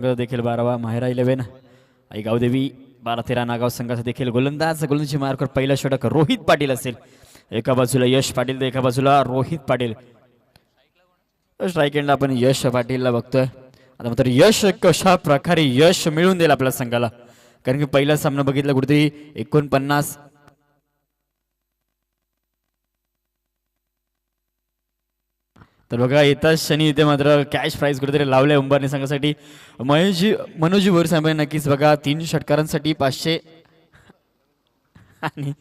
देखील 12वा माहेरा 11 आई गावदेवी 12-13 नागाव संघाचा देखील गोलंदाजी मार्कर पहिला षटक रोहित पाटील असेल. एका बाजूला यश पाटील तर एका बाजूला रोहित पाटील. स्ट्राईक एंडला आपण यश पाटीलला बघतोय. आता मात्र यश कशा प्रकारे यश मिळवून देईल आपल्या संघाला, कारण की पहिला सामना बघितला कुठेतरी 49 तर बघा येताच शनी इथे मात्र कॅश प्राइस कुठेतरी लावले उंबरणे संघासाठी. मनोजी भोर साहेब नक्कीच बघा 3 षटकारांसाठी 500 आणि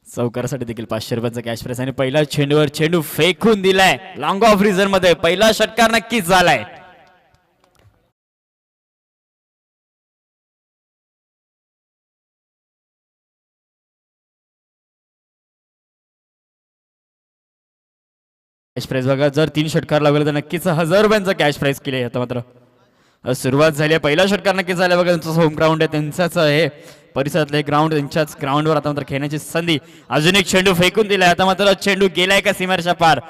चौकारासाठी देखील 500 रुपयांचा कॅश प्राइस आणि पहिला चेंडूवर चेंडू फेकून दिलाय लॉंग ऑफ रिझन मध्ये. पहिला षटकार नक्कीच झालाय. कॅश प्राइस बघा जर 3 षटकार लागले तर नक्कीच 1000 रुपयांचा कॅश प्राइस केले. आता मात्र सुरुवात झाली आहे. पहिला षटकार नक्कीच झाला बघा. त्यांचं होम ग्राउंड आहे, त्यांचाच आहे परिसरातले ग्राउंड, त्यांच्याच ग्राउंडवर आता मात्र खेळण्याची संधी. अजून एक चेंडू फेकून दिलाय. आता मात्र चेंडू गेलाय का सीमारेषा पार.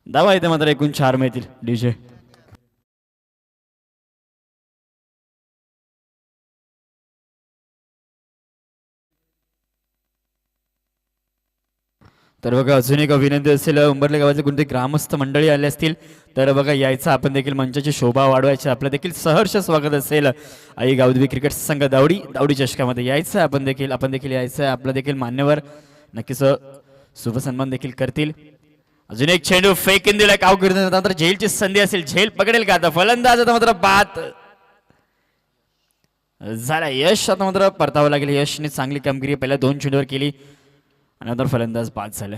धावा इथे मात्र एकूण 4 मिळतील डीजे. तर बघा अजून एक विनंती असेल, उंबरले गावाचे कोणते ग्रामस्थ मंडळी आले असतील तर बघा यायचं, आपण देखील मंचाची शोभा वाढवायची, आपलं देखील सहर्ष स्वागत असेल. आई गावदेवी क्रिकेट संघ दावडी चषकामध्ये यायचं, आपण देखील यायचं. आपलं देखील मान्यवर नक्कीच शुभ सन्मान देखील करतील. अजून एक चेंडू फेकून दिलाय कावगिरी. झेलची संधी असेल, झेल पकडेल का आता फलंदाज. आता मात्र बाद झाला. यश आता मात्र परतावं लागेल. यशने चांगली कामगिरी पहिल्या 2 चेंडूवर केली आणि नंतर फलंदाज बाद झाले.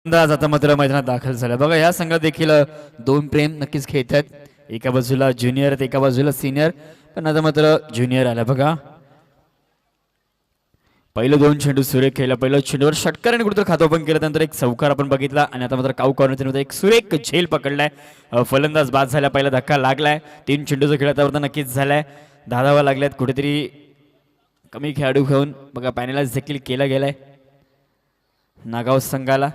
फलंदाज आता मात्र मैदानात दाखल झाला. बघा या संघात देखील 2 प्रेम नक्कीच खेळत आहेत. एका बाजूला ज्युनियर एका बाजूला सिनियर, पण आता मात्र ज्युनियर आला. बघा पहिलं 2 चेंडू सुरेख खेळला. पहिलं चेंडूवर षटकाराने कुठेतरी खातं ओपन केलं, त्यानंतर एक चौकार आपण बघितला आणि आता मात्र काऊ कॉर्नर एक सुरेख झेल पकडलाय. फलंदाज बाद झाला. पहिला धक्का लागलाय. 3 चेंडूचा खेळ आता नक्कीच झालाय. 10 धावा लागल्यात. कुठेतरी कमी खेळाडू घेऊन बघा पॅनलाइज देखील केला गेलाय नागाव संघाला.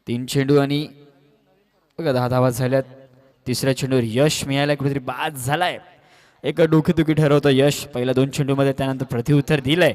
3 चेंडू आणि बघा 10 धावा झाल्यात. तिसऱ्या चेंडूवर यश मिळालाय, कुठेतरी बाद झालाय. एक डोकेदुखी ठरवतं यश पहिल्या 2 चेंडूमध्ये, त्यानंतर प्रत्युत्तर दिलंय.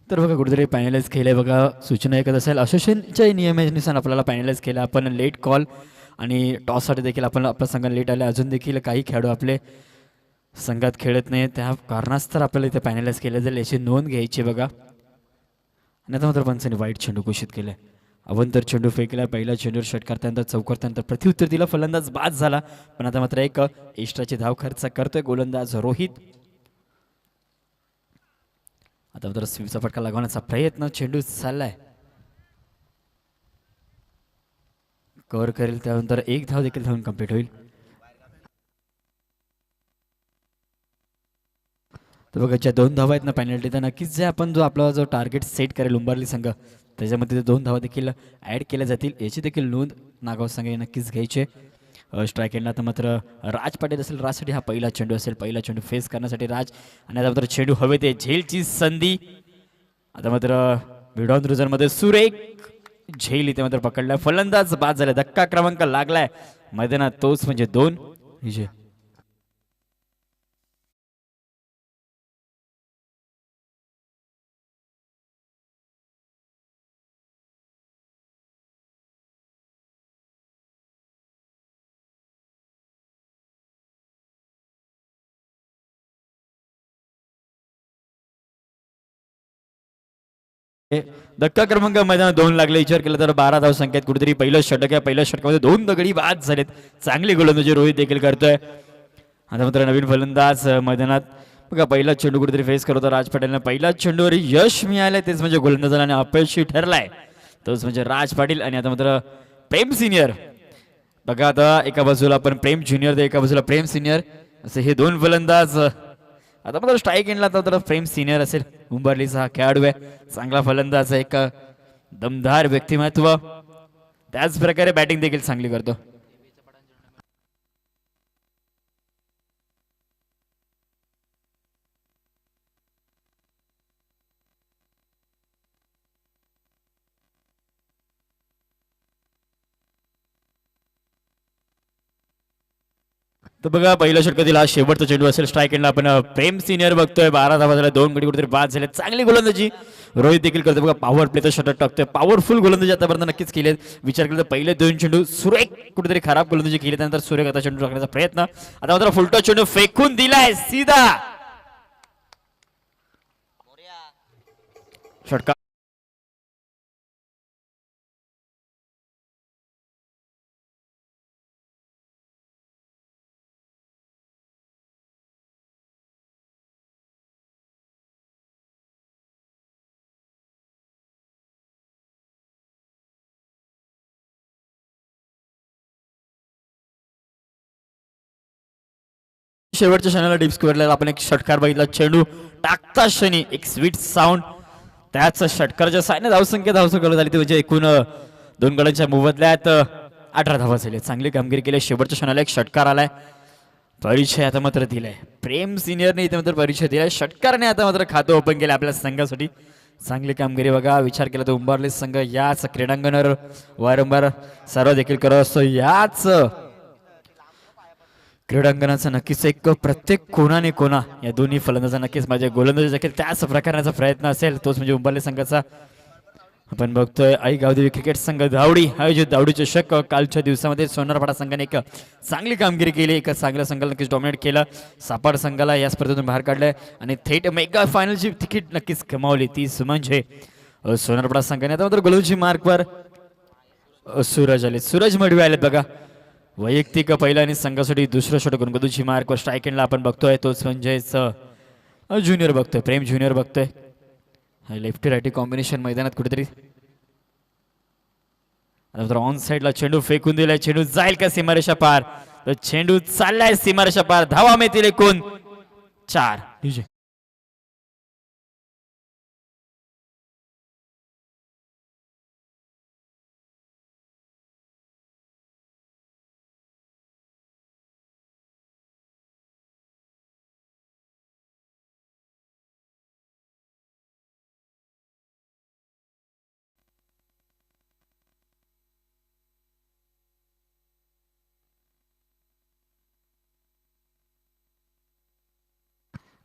तर बघा कुठेतरी पॅनलाइज केलं आहे बघा. सूचना एकच असेल, असोसिएशनच्या नियमानुसार आपल्याला पॅनलाइज केलं. आपण लेट कॉल आणि टॉससाठी देखील आपण आपला संघ लेट आले. अजून देखील काही खेळाडू आपले संघात खेळत नाही, त्या कारणास्तव आपल्याला इथे पॅनलाइज केलं जाईल, याची नोंद घ्यायची बघा. आणि आता मात्र पंचांनी वाईट चेंडू घोषित केलं. अवंतर चेंडू फेकला. पहिला चेंडूवर षटकार, त्यानंतर चौकार, त्यानंतर प्रत्युत्तर दिलं. फलंदाज बाद झाला, पण आता मात्र एक एक्स्ट्राची धाव खर्च करतोय गोलंदाज रोहित. आता मात्र स्वीपचा फटका लागवण्याचा प्रयत्न, चेंडू चाललाय, कव्हर करेल, त्यानंतर एक धाव देखील धावून कंप्लीट होईल. तर बघा ज्या 2 धावा आहेत ना पेनल्टी, तर नक्कीच जे आपण आपला जो टार्गेट सेट करेल उंबरली संघ, त्याच्यामध्ये 2 धावा देखील ॲड केल्या जातील, याची देखील नोंद नागाव संघ नक्कीच घ्यायची. स्ट्राईक एंडला आता मात्र राज पाटील असेल. राजसाठी हा पहिला चेंडू असेल, पहिला चेंडू फेस करण्यासाठी राज. आणि आता मात्र चेंडू हवेत आहे, झेलची संधी. आता मात्र मिडॉन रुजरमध्ये सुरेख झेल इथे मात्र पकडलाय. फलंदाज बाद झाला, धक्का क्रमांक लागलाय मैदानात, तोच म्हणजे 2 विजय. धक्का क्रमांक मैदानात 2 लागले. विचार केला तर 12 धाव संख्येत कुठेतरी पहिलं षटक आहे. पहिल्या षटकामध्ये 2 दगडी बाद झालेत. चांगली गोलंदाजी रोहित देखील करतोय. आता मात्र नवीन फलंदाज मैदानात बघा. पहिला चेंडू कुठेतरी फेस करत होता राज पाटीलने. पहिल्या चेंडूवर यश मिळालंय, तेच म्हणजे गोलंदाजाला आणि अपयशी ठरलाय, तोच म्हणजे राज पाटील. आणि आता मात्र प्रेम सिनियर बघा. आता एका बाजूला आपण प्रेम ज्युनियर, तर एका बाजूला प्रेम सिनियर, असे हे 2 फलंदाज. आता मात्र स्ट्राईक एंडला तर प्रेम सिनियर असेल. उंबरलीचा हा खेळाडू आहे, चांगला फलंदाज आहे, एक दमदार व्यक्तिमत्व, त्याच प्रकारे बॅटिंग देखील चांगली करतो. तर बघा पहिल्या षटकातील हा शेवटचा चेंडू असेल. स्ट्राईक एंडला आपण प्रेम सिनियर बघतोय. 12 धावा झाल्या, 2 गडी कुठेतरी बाद झाले. चांगली गोलंदाजी रोहित देखील करतो बघा. पॉवर प्लेचं षटक टाकतोय, पॉवरफुल गोलंदाजी आतापर्यंत नक्कीच केली. विचार केला तर पहिले 2 चेंडू सुरेख कुठेतरी खराब गोलंदाजी केली, त्यानंतर सुरेख आता चेंडू टाकण्याचा प्रयत्न. आता मात्र फुलटो चेंडू फेकून दिलाय सीधा षटकार. शेवटच्या क्षणाला डीप स्क्वेअरला आपण एक षटकार बघितला. चेंडू टाकता क्षणी एक स्वीट साऊंड, त्याच षटकाराच्या साईने धावसंख्या धावसंख्या झाली, म्हणजे एकूण 2 गड्यांच्या मोबदल्यात 18 धावा झाले. चांगली कामगिरी केली. शेवटच्या क्षणाला एक षटकार आलाय. परिचय आता मात्र दिलाय प्रेम सिनियरने, इथे मात्र परिचय दिलाय षटकारने. आता मात्र खातं ओपन केलं आपल्या संघासाठी. चांगली कामगिरी बघा. विचार केला तर उंबरली संघ याच क्रीडांगणावर वारंवार सर्व देखील करत असतो. याच क्रीडांगणाचा नक्कीच एक प्रत्येक कोणाने कोणा या दोन्ही फलंदाजा नक्कीच माझ्या गोलंदाजी देखील त्याच प्रकारचा प्रयत्न असेल, तोच म्हणजे उंबरली संघाचा. आपण बघतोय आई गावदेवी क्रिकेट संघ धावडी आयोजित धावडी चषक. कालच्या दिवसामध्ये सोनारपाडा संघाने एक चांगली कामगिरी केली. एका चांगल्या संघाला नक्कीच डॉमिनेट केलं. सापाड संघाला या स्पर्धेतून बाहेर काढलंय आणि थेट मेगा फायनलची तिकीट नक्कीच कमावली, तीच म्हणजे सोनारपाडा संघाने. आता मात्र गोलंदाजी मार्कवर सूरज आले, सूरज मडवी आलेत बघा. वैयक्तिक पहिला आणि संघासाठी दुसरं षटक गोलंदाजी मार्कवर स्ट्राईक एंडला आपण बघतोय, तोच म्हणजेच ज्युनियर बघतोय, प्रेम ज्युनियर बघतोय. लेफ्टी राईटी कॉम्बिनेशन मैदानात कुठेतरी. ऑन साइडला चेंडू फेकून दिलाय. चेंडू जाईल का सीमारेषा पार? तर चेंडू चाललाय सीमारेषा पार. धावा मिळतील एकूण 4.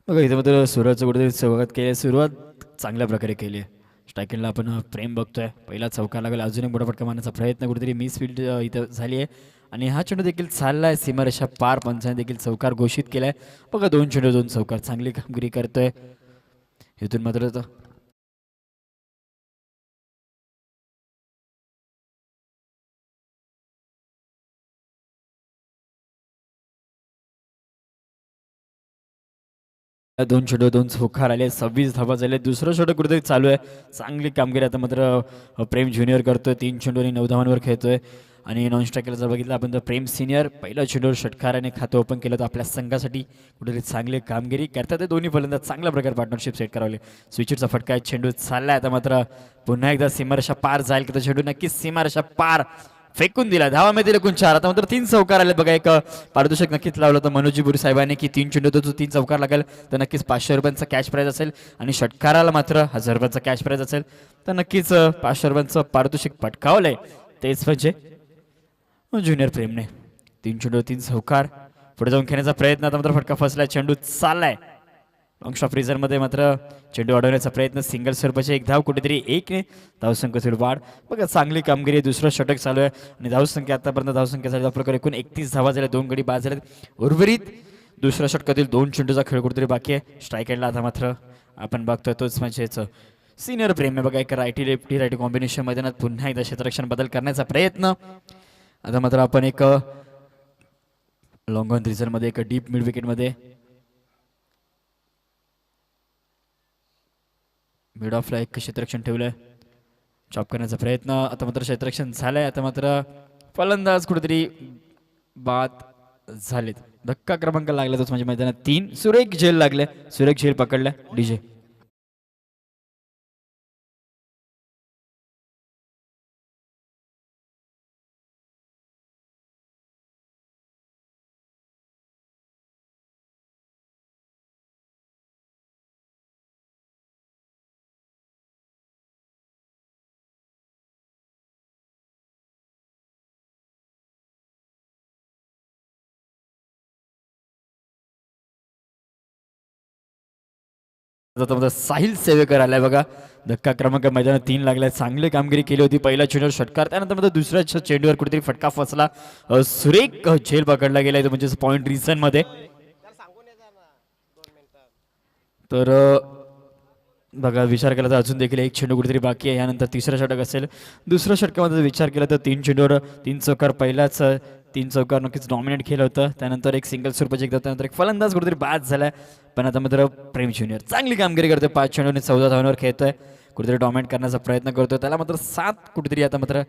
बघा इथे मात्र सुरुवातचं कुठेतरी सुरुवात केली आहे. सुरुवात चांगल्या प्रकारे केली आहे. स्ट्रायकिंगला आपण प्रेम बघतोय. पहिला चौकार लागला, अजून एक मोठा फटका मारण्याचा प्रयत्न कुठेतरी मिस फील्ड इथं झाली आहे आणि हा चेंडू देखील चालला आहे सीमारेषा पार. पंचाने देखील चौकार घोषित केला आहे. बघा 2 चेंडू 2 चौकार, चांगली कामगिरी करतोय इथून मात्र. 2 चेंडू 2 चौकार आले, 26 धावा झाले. दुसरं षटक कुठेतरी चालू आहे. चांगली कामगिरी आता मात्र प्रेम ज्युनियर करतोय. 3 चेंडू आणि 9 धावांवर खेळतोय. आणि नॉन स्ट्रायकरला जर बघितलं आपण तर प्रेम सिनियर पहिल्या चेंडूवर षटकाराने खातं ओपन केलं तर आपल्या संघासाठी कुठेतरी चांगली कामगिरी करतात. ते दोन्ही फलंदाज चांगल्या प्रकारे पार्टनरशिप सेट करावले. स्विचरचा फटका आहे, चेंडू चाललाय आता मात्र पुन्हा एकदा सीमारेषा पार जाईल की तो चेंडू नक्कीच सीमारेषा पार फेकून दिला. धावा मिळतील एकूण 4. आता मात्र 3 चौकार आले. बघा एक पारितोषिक नक्कीच लावलं होतं मनोजी बुरी साहेबांनी की 3 चेंडू जो 3 चौकार लागेल तर नक्कीच 500 रुपयांचा कॅश प्राईज असेल आणि षटकाराला मात्र 1000 रुपयांचा कॅश प्राईज असेल. तर नक्कीच 500 रुपयांचं पारितोषिक पटकावलंय. तेच म्हणजे ज्युनियर प्रेमने 3 चेंडू 3 चौकार पुढे जाऊन खेळण्याचा प्रयत्न. आता मात्र फटका फसलाय, चेंडू चाललाय लॉंग शॉट फ्रीजरमध्ये. मात्र चेंडू अडवण्याचा प्रयत्न, सिंगल स्वरूपाचे एक धाव, कुठेतरी 1 ने धावसंख्येतील वाढ. बघा चांगली कामगिरी. दुसरं षटक चालू आहे आणि धावसंख्या आतापर्यंत धावसंख्या झाली प्रकारे एकूण 31 धावा झाल्या. 2 गडी बाद झालेत. उर्वरित दुसऱ्या षटकातील 2 चेंडूचा खेळ कुठेतरी बाकी आहे. स्ट्राईक एंडला आता मात्र आपण बघतोय तोच म्हणजे सिनियर प्रेम आहे. बघा एक रायटी लेफ्टी रायटी कॉम्बिनेशन मैदानात पुन्हा एकदा क्षेत्ररक्षण बदल करण्याचा प्रयत्न. आता मात्र आपण एक लॉंग ऑन मध्ये एक डीप मिड विकेटमध्ये मिड ऑफला एक क्षेत्ररक्षण ठेवलंय. चॉप करण्याचा प्रयत्न. आता मात्र क्षेत्ररक्षण झालंय. आता मात्र फलंदाज कुठेतरी बाद झालेत. धक्का क्रमांक लागला तोच म्हणजे मैदानात 3. सुरेख झेल लागले. सुरेख झेल पकडल्या डीजे. साहिल सेवेकर आलाय. बघा धक्का क्रमांक मैदानात 3 लागलाय. चांगली कामगिरी केली होती पहिल्या चेंडूवर षटकार, त्यानंतर मध्ये दुसऱ्या चेंडूवर कुठेतरी फटका फसला. सुरेख झेल पकडला गेलाय तो म्हणजे पॉइंट रिझन मध्ये. तर बघा विचार केला तर अजून देखील एक चेंडू कुठेतरी बाकी आहे. यानंतर तिसरं षटक असेल. दुसऱ्या षटकामध्ये विचार केला तर 3 चेंडूवर 3 चौकार, पहिलाच 3 चौकार नक्कीच डॉमिनेट केलं होतं. त्यानंतर एक सिंगल स्वरूपाचे एकदा, त्यानंतर एक फलंदाज कुठेतरी बाद झालाय. पण आता मात्र प्रेम ज्युनियर चांगली कामगिरी करतोय. 5 चेंडूने 14 धावांवर खेळतोय. कुठेतरी डॉमिनेट करण्याचा प्रयत्न करतोय. त्याला मात्र 7 कुठेतरी आता मात्र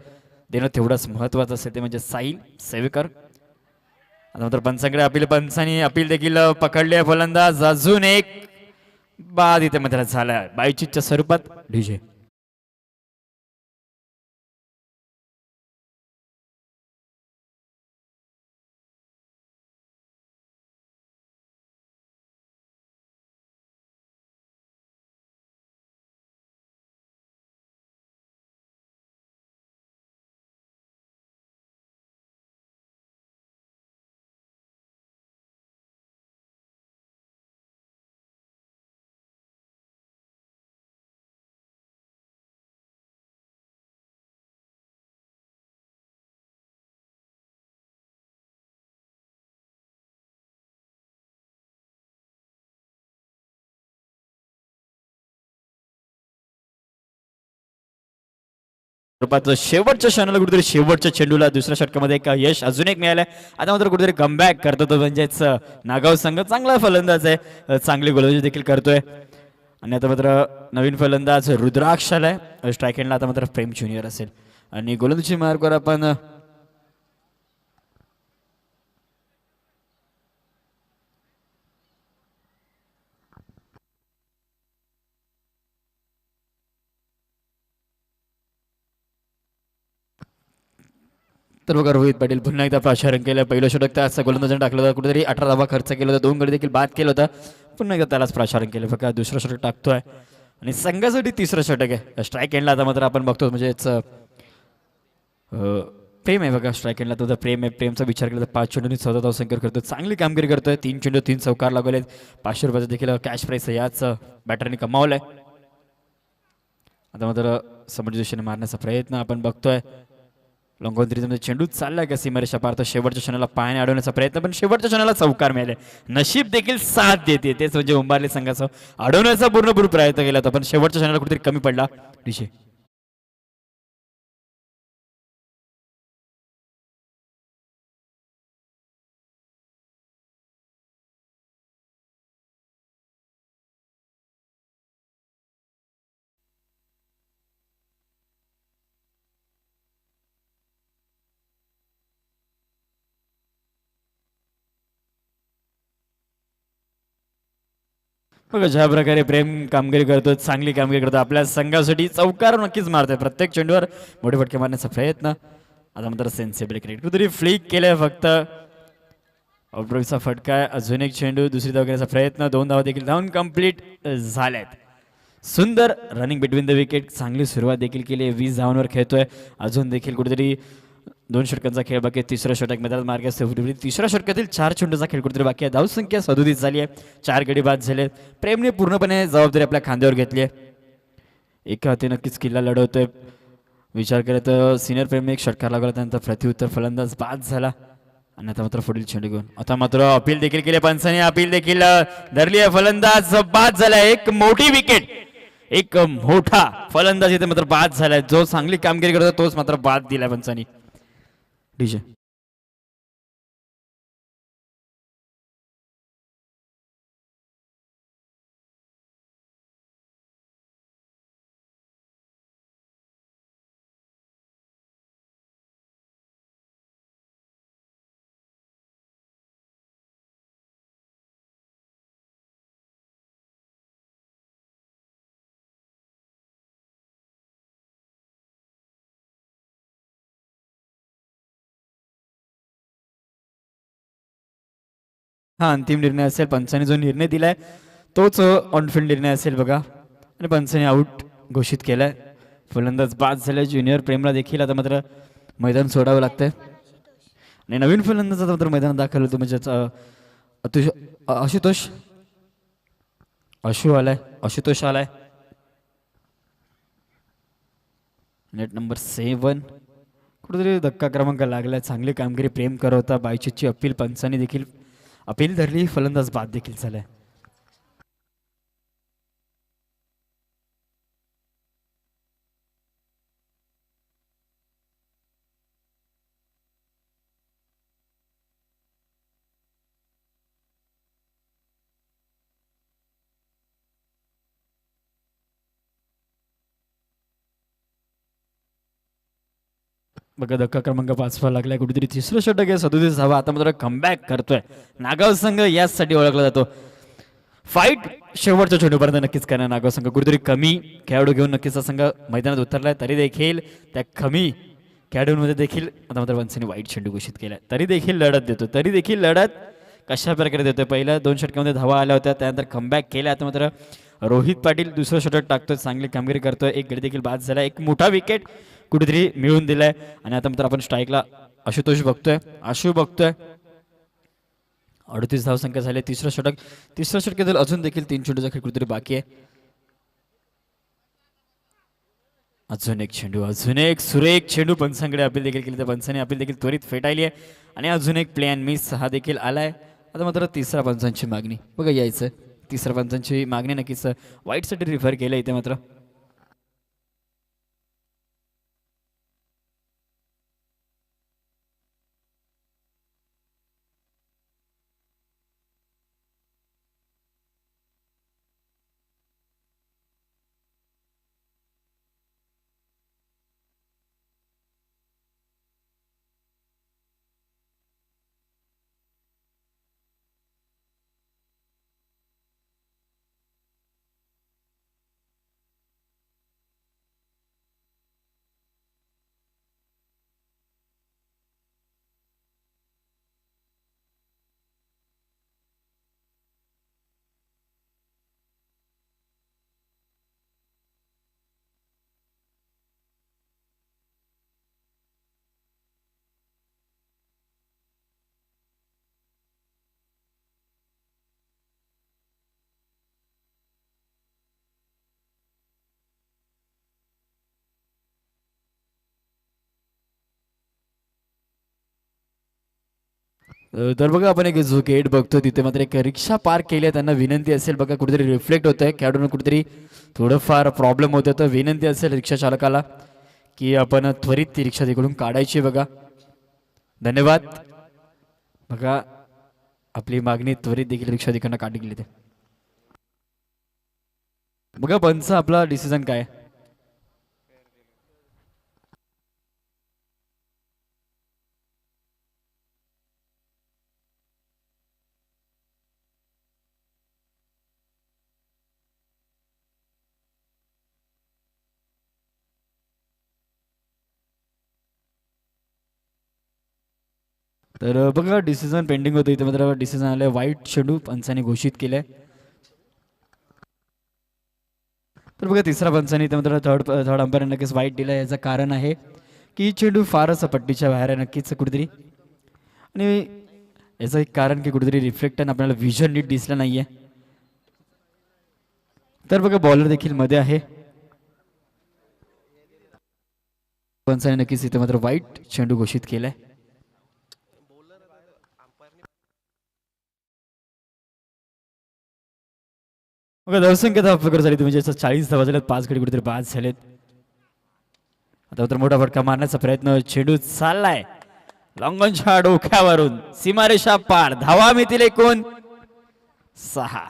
देणं तेवढंच महत्त्वाचं असेल ते म्हणजे साहिल सेवेकर. आता मात्र पंचांकडे अपील, पंचांनी अपील देखील पकडले. फलंदाज अजून एक बाद इथे मात्र झाला बायचीच्या स्वरूपात डीजे. शेवटच्या क्षणाला कुठेतरी शेवटच्या चेंडूला दुसऱ्या षटकामध्ये एक यश अजून एक मिळालंय. आता मात्र कुठेतरी कमबॅक करतो तो म्हणजेच नागाव संघ. चांगला फलंदाज आहे, चांगली गोलंदाजी देखील करतोय. आणि आता मात्र नवीन फलंदाज रुद्राक्ष आलाय. स्ट्राईक एंडला आता मात्र प्रेम ज्युनियर असेल आणि गोलंदाजी मार्गावर आपण तर बघा रोहित पाटील पुन्हा एकदा प्राचारण केलं. पहिलं षटक त्याच गोलंदाजाने टाकलं होतं. कुठेतरी 18 धावा खर्च केला होता. 2 गडी देखील बाद केलं होतं. पुन्हा एकदा त्यालाच प्राचारण केलं. बघा दुसरं षटक टाकतोय आणि संघासाठी तिसरं षटक आहे. स्ट्राईक एंडला आता मात्र आपण बघतो म्हणजेच प्रेम आहे बघा स्ट्रायकरला, तुझं प्रेम आहे. प्रेमचा विचार केला तर 5 चेंडूंनी 14 धावसंख्येवर करतो, चांगली कामगिरी करतोय. 3 चेंडू 3 चौकार लागवलेत. 500 रुपयाचं देखील कॅश प्राईस याच बॅटरने कमावलंय. आता मात्र समोरच्या दिशेने मारण्याचा प्रयत्न आपण बघतोय. लंगोदरीमध्ये चेंडू चाललाय का सीमारेषा पार, तर शेवटच्या क्षणाला पायाने अडवण्याचा प्रयत्न, पण शेवटच्या क्षणाला चौकार मिळाले. नशीब देखील साथ देते, तेच म्हणजे उंबारली संघाचं अडवण्याचा पूर्ण प्रयत्न केला होता, पण शेवटच्या क्षणाला कुठेतरी कमी पडला विषय. बघा ज्या प्रकारे प्रेम कामगिरी करतो, चांगली कामगिरी करतो, आपल्या संघासाठी चौकार नक्कीच मारतोय. प्रत्येक चेंडूवर मोठे फटके मारण्याचा प्रयत्न. आता मात्र सेन्सेबल क्रिकेट कुठेतरी फ्लिक केलंय फक्त. आउटब्रेकचा फटका आहे. अजून एक चेंडू दुसरी धाव घेण्याचा प्रयत्न. 2 धावा देखील धावून कंप्लीट झाल्यात. सुंदर रनिंग बिटवीन द विकेट, चांगली सुरुवात देखील केली. 20 धावांवर खेळतोय. अजून देखील कुठेतरी 2 षटकांचा खेळ बाकी आहे. तिसरा षटक मैदानात मार्ग असते. तिसऱ्या षटकातील 4 चेंडूचा खेळ कुठेतरी बाकी आहे. धावसंख्या 37 झाली आहे. 4 गडी बाद झाले. प्रेमने पूर्णपणे जबाबदारी आपल्या खांद्यावर घेतली आहे. एका हाती नक्कीच किल्ला लढवतोय. विचार केला तर सिनियर प्रेमने एक षटकार लागला, त्यानंतर प्रत्युत्तर फलंदाज बाद झाला. आणि आता मात्र पुढील चेंडू घेऊन आता मात्र अपील देखील केले पंचाने. अपील देखील धरली आहे. फलंदाज बाद झाला. एक मोठी विकेट, एक मोठा फलंदाज इथे मात्र बाद झालाय. जो चांगली कामगिरी करतो तोच मात्र बाद दिलाय पंचानी. डीजे हा अंतिम निर्णय असेल. पंचाने जो निर्णय दिलाय तोच ऑन फील्ड निर्णय असेल बघा. आणि पंचाने आउट घोषित केलाय. फलंदाज बाद झाले. ज्युनियर प्रेमला देखील आता मात्र मैदान सोडावं लागतंय. आणि नवीन फलंदाज आता मात्र मैदानात दाखल होतो, म्हणजे आशुतोष आशुतोष आलाय. Net number 7. कुठेतरी धक्का क्रमांक लागलाय. चांगली कामगिरी प्रेम करत होता. बायचीची अपील पंचाने देखील अपील धरली. फलंदाज बाद देखील झालाय. बघा धक्का क्रमांक 5 वा लागलाय. कुठेतरी तिसरं षटक आहे. 37 धावा. आता मात्र कमबॅक करतोय. नागाव संघ याचसाठी ओळखला जातो. फाईट शेवटच्या चेंडूपर्यंत नक्कीच करणार नागाव संघ. कुठेतरी कमी खेळाडू घेऊन नक्कीच हा संघ मैदानात उतरलाय. तरी देखील त्या कमी खेळाडूंमध्ये देखील आता मात्र वंशनी वाईट चेंडू घोषित केलाय. तरी देखील लढत देतो. तरी देखील लढत कशा प्रकारे देतोय. पहिल्या 2 षटकामध्ये धावा आल्या होत्या, त्यानंतर कमबॅक केल्या. आता मात्र रोहित पाटील दुसरं षटक टाकतोय. चांगली कामगिरी करतोय. एक गडी देखील बाद झाला. एक मोठा विकेट कुठेतरी मिळून दिलाय. आणि आता मात्र आपण स्ट्राईकला आशुतोष बघतोय. आशु बघतोय. 38 धावसंख्या झाले. तिसरं षटकातील अजून देखील 3 चेंडूचा खेळ कुठेतरी बाकी आहे. अजून एक चेंडू, अजून एक सुरेख चेंडू. पंचांकडे अपील देखील केली, तर पंचाने अपील देखील त्वरित फेटाळली आहे. आणि अजून एक प्लॅन मिस हा देखील आलाय. आता मात्र तिसरा पंचांची मागणी बघा यायचं. तिसऱ्या पंचांची मागणी नक्कीच वाईटसाठी रिफर केलं इथे मात्र. तर बघा आपण एक जो गेट बघतो तिथे मात्र एक रिक्षा पार्क केली आहे. त्यांना विनंती असेल बघा, कुठेतरी रिफ्लेक्ट होत आहे खेळाडूंना, कुठेतरी थोडंफार प्रॉब्लेम होतं. तर विनंती असेल रिक्षा चालकाला की आपण त्वरित ती रिक्षा तिकडून काढायची बघा. धन्यवाद. बघा आपली मागणी त्वरित देखील रिक्षा तिकडनं काढली गेली. ते बघा पंच आपला डिसिजन काय आहे? तर बघा डिसिजन पेंडिंग होतं इथे, मात्र डिसिजन आलं वाईट चेंडू पंचाने घोषित केलंय. तर बघा तिसरा पंचाने इथे मात्र थर्ड अंपायर नक्कीच वाईट दिलं. याचं कारण आहे की चेंडू फारच पट्टीच्या बाहेर आहे नक्कीच कुठेतरी, आणि याचं एक कारण की कुठेतरी रिफ्लेक्टन आपल्याला विजन नीट दिसलं नाहीये. तर बघा बॉलर देखील मध्ये आहे. पंचाने नक्कीच इथे मात्र वाईट चेंडू घोषित केलाय. बघा धावसंख्या धाव झाली म्हणजे 40 धावा झाल्यात, 5 गडी कुठेतरी बाद झालेत. आता मात्र मोठा फटका मारण्याचा प्रयत्न, चेंडू चाललाय लॉंगॉनच्या डोक्यावरून सीमारेषा पार. धावा मिळतील एकूण 6.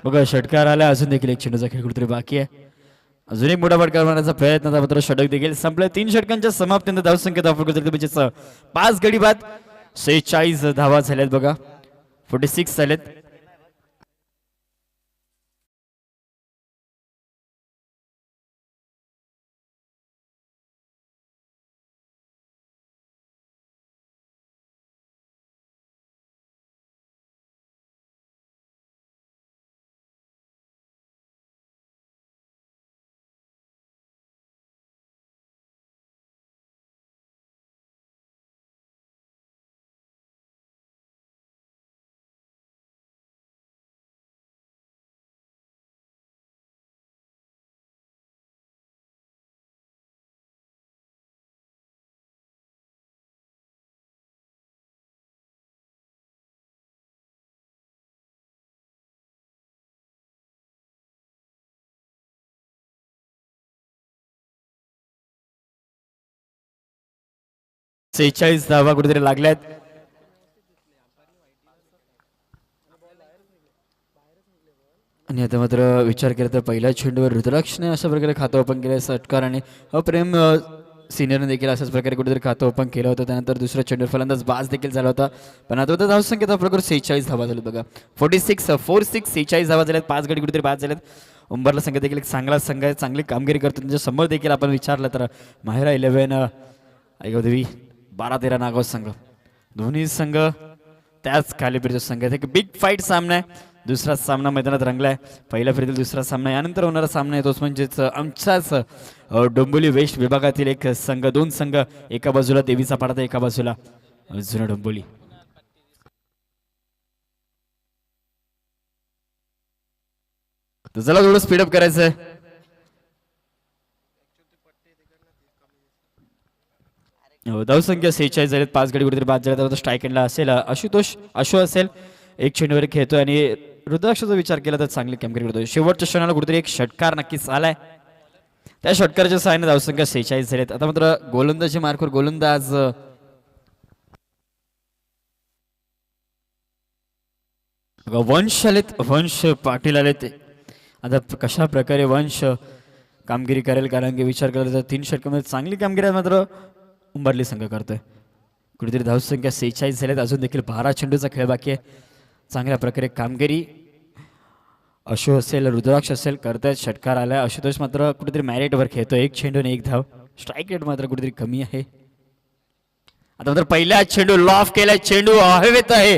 बघा षटकार आला, अजून देखील एक चेंडूचा खेळ कुठेतरी बाकी आहे. अजून एक मोठा फटका मारण्याचा प्रयत्न, मात्र षटक देखील संपले. 3 षटकांच्या समाप्तीनंतर धावसंख्या म्हणजे 5 गडी बाद, 46 धावा झाल्यात बघा, 46 झालेत. सेहेचाळीस धावा कुठेतरी लागल्यात. आणि आता मात्र विचार केला तर पहिल्या चेंडूवर रुद्राक्षने अशा प्रकारे खातं ओपन केलं. षटकार आणि अप्रेम सिनियरने देखील अशाच प्रकारे कुठेतरी खातं ओपन केलं होतं. त्यानंतर दुसऱ्या चेंडूवर फलंदाज बाज देखील झाला होता. पण आता होता धावसंख्येचा प्रकार 46 धावा झालेत बघा, 46 46 धावा झाल्यात, 5 गडी कुठेतरी बाद झालेत. उंबरला संघ देखील एक चांगला संघ आहे, चांगली कामगिरी करतो. त्यांच्या समोर देखील आपण विचारलं तर माहेरा 11 ऐगवदेवी 12-13 नागाव संघ, दोन्ही संघ त्याच कॅलिबरचे संघ आहेत. एक बिग फाईट सामना आहे. दुसरा सामना मैदानात रंगलाय. पहिल्या फेरीतील दुसरा सामना, यानंतर होणारा सामना आहे तोच म्हणजेच आमच्याच डोंबिवली वेस्ट विभागातील एक संघ, 2 संघ, एका बाजूला देवीचा पाडा तर एका बाजूला जुना डोंबिवली. तर चला थोडं स्पीडअप करायचं आहे. धावसंख्या 46 झालेत, 5 गडी कुठेतरी बाद झाले. स्ट्राईक एंडला असेल आशुतोष, अशो असेल, एक चेंडूवर खेळतोय. आणि रुद्राक्षाचा विचार केला तर चांगली कामगिरी करतोय. शेवटच्या क्षणाला कुठेतरी एक षटकार नक्कीच आलाय. त्या षटकाराच्या सहाय्याने धावसंख्या 46 झालेत. आता मात्र गोलंदाजी मार्कवर गोलंदाज वंश आलेत, वंश पाटील आलेत. आता कशा प्रकारे वंश कामगिरी करेल, कारण की विचार केला तर 3 षटकामध्ये चांगली कामगिरी मात्र उंबरली संघ करतोय. कुठेतरी धावसंख्या 46 झाल्यात, अजून देखील 12 चेंडूचा खेळ बाकी आहे. चांगल्या प्रकारे कामगिरी अशो असेल, रुद्राक्ष असेल करतायत. षटकार आलाय. आशुतोष मात्र कुठेतरी मॅरेटवर खेळतो, 1 चेंडू आणि 1 धाव. स्ट्राईक रेट मात्र कुठेतरी कमी आहे. आता मात्र पहिला चेंडू लॉफ केलाय, चेंडू हवेत आहे.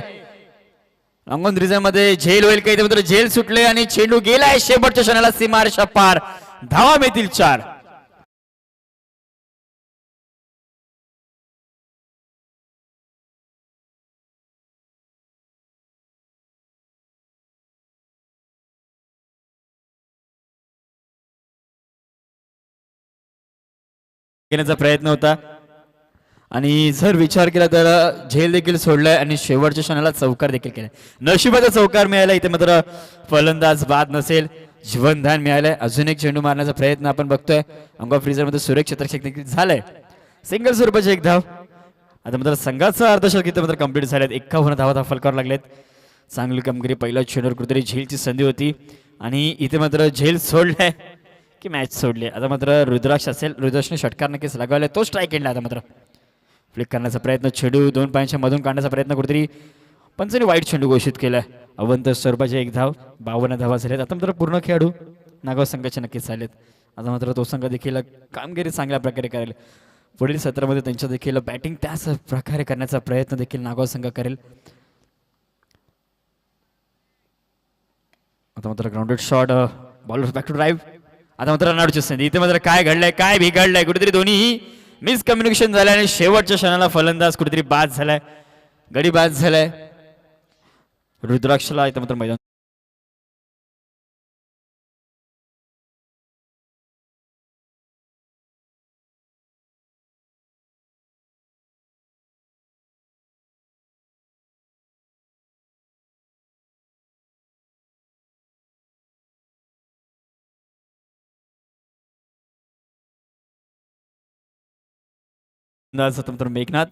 अंगण रिझनमध्ये झेल होईल काही, मात्र झेल सुटले आणि चेंडू गेलाय शेवटच्या क्षणाला सीमारेषा पार. धावा मिळतील 4. घेण्याचा प्रयत्न होता आणि जर विचार केला तर झेल देखील सोडलाय आणि शेवटच्या क्षणाला चौकार देखील केलाय. नशिबाचा चौकार मिळाला इथे, मात्र फलंदाज बाद नसेल, जीवनदान मिळालंय. अजून एक चेंडू मारण्याचा प्रयत्न आपण बघतोय. अंग ऑफ मध्ये सुरेख क्षेत्रक्षक देखील झालंय. सिंगल स्वरूपाचे एक धाव. आता मात्र संघाचा अर्धशतक इथे मात्र कंप्लीट झालेत. 51 धावा फलकावर लागलेत. चांगली कामगिरी. पहिल्या चेंडूवर कुठेतरी झेलची संधी होती आणि इथे मात्र झेल सोडलाय की मॅच सोडली. आता मात्र रुद्राक्ष असेल, रुद्राक्षने षटकार नक्कीच लगावलाय. तो स्ट्राईक केला. आता मात्र फ्लिक करण्याचा प्रयत्न, चेंडू दोन पायांच्या मधून काढण्याचा प्रयत्न कुठेतरी पंचांनी वाईट चेंडू घोषित केलाय. अवंत स्वरूपाचे एक धाव. 52 धावा झालेत. आता मात्र पूर्ण खेळाडू नागाव संघाचे नक्कीच झालेत. आता मात्र तो संघ देखील कामगिरी चांगल्या प्रकारे करेल. पुढील सत्रामध्ये त्यांच्या देखील बॅटिंग त्याच प्रकारे करण्याचा प्रयत्न देखील नागाव संघ करेल. आता मात्र grounded shot, bowler back to drive. आता मात्र रनआउटची संधी. इथे मात्र काय घडलंय, काय बिघडलंय, कुठेतरी दोन्हीही मिसकम्युनिकेशन झालं आणि शेवटच्या क्षणाला फलंदाज कुठेतरी बाद झालाय, गडी बाद झालाय. रुद्राक्षला इथं मात्र मैदान मेघनाथ.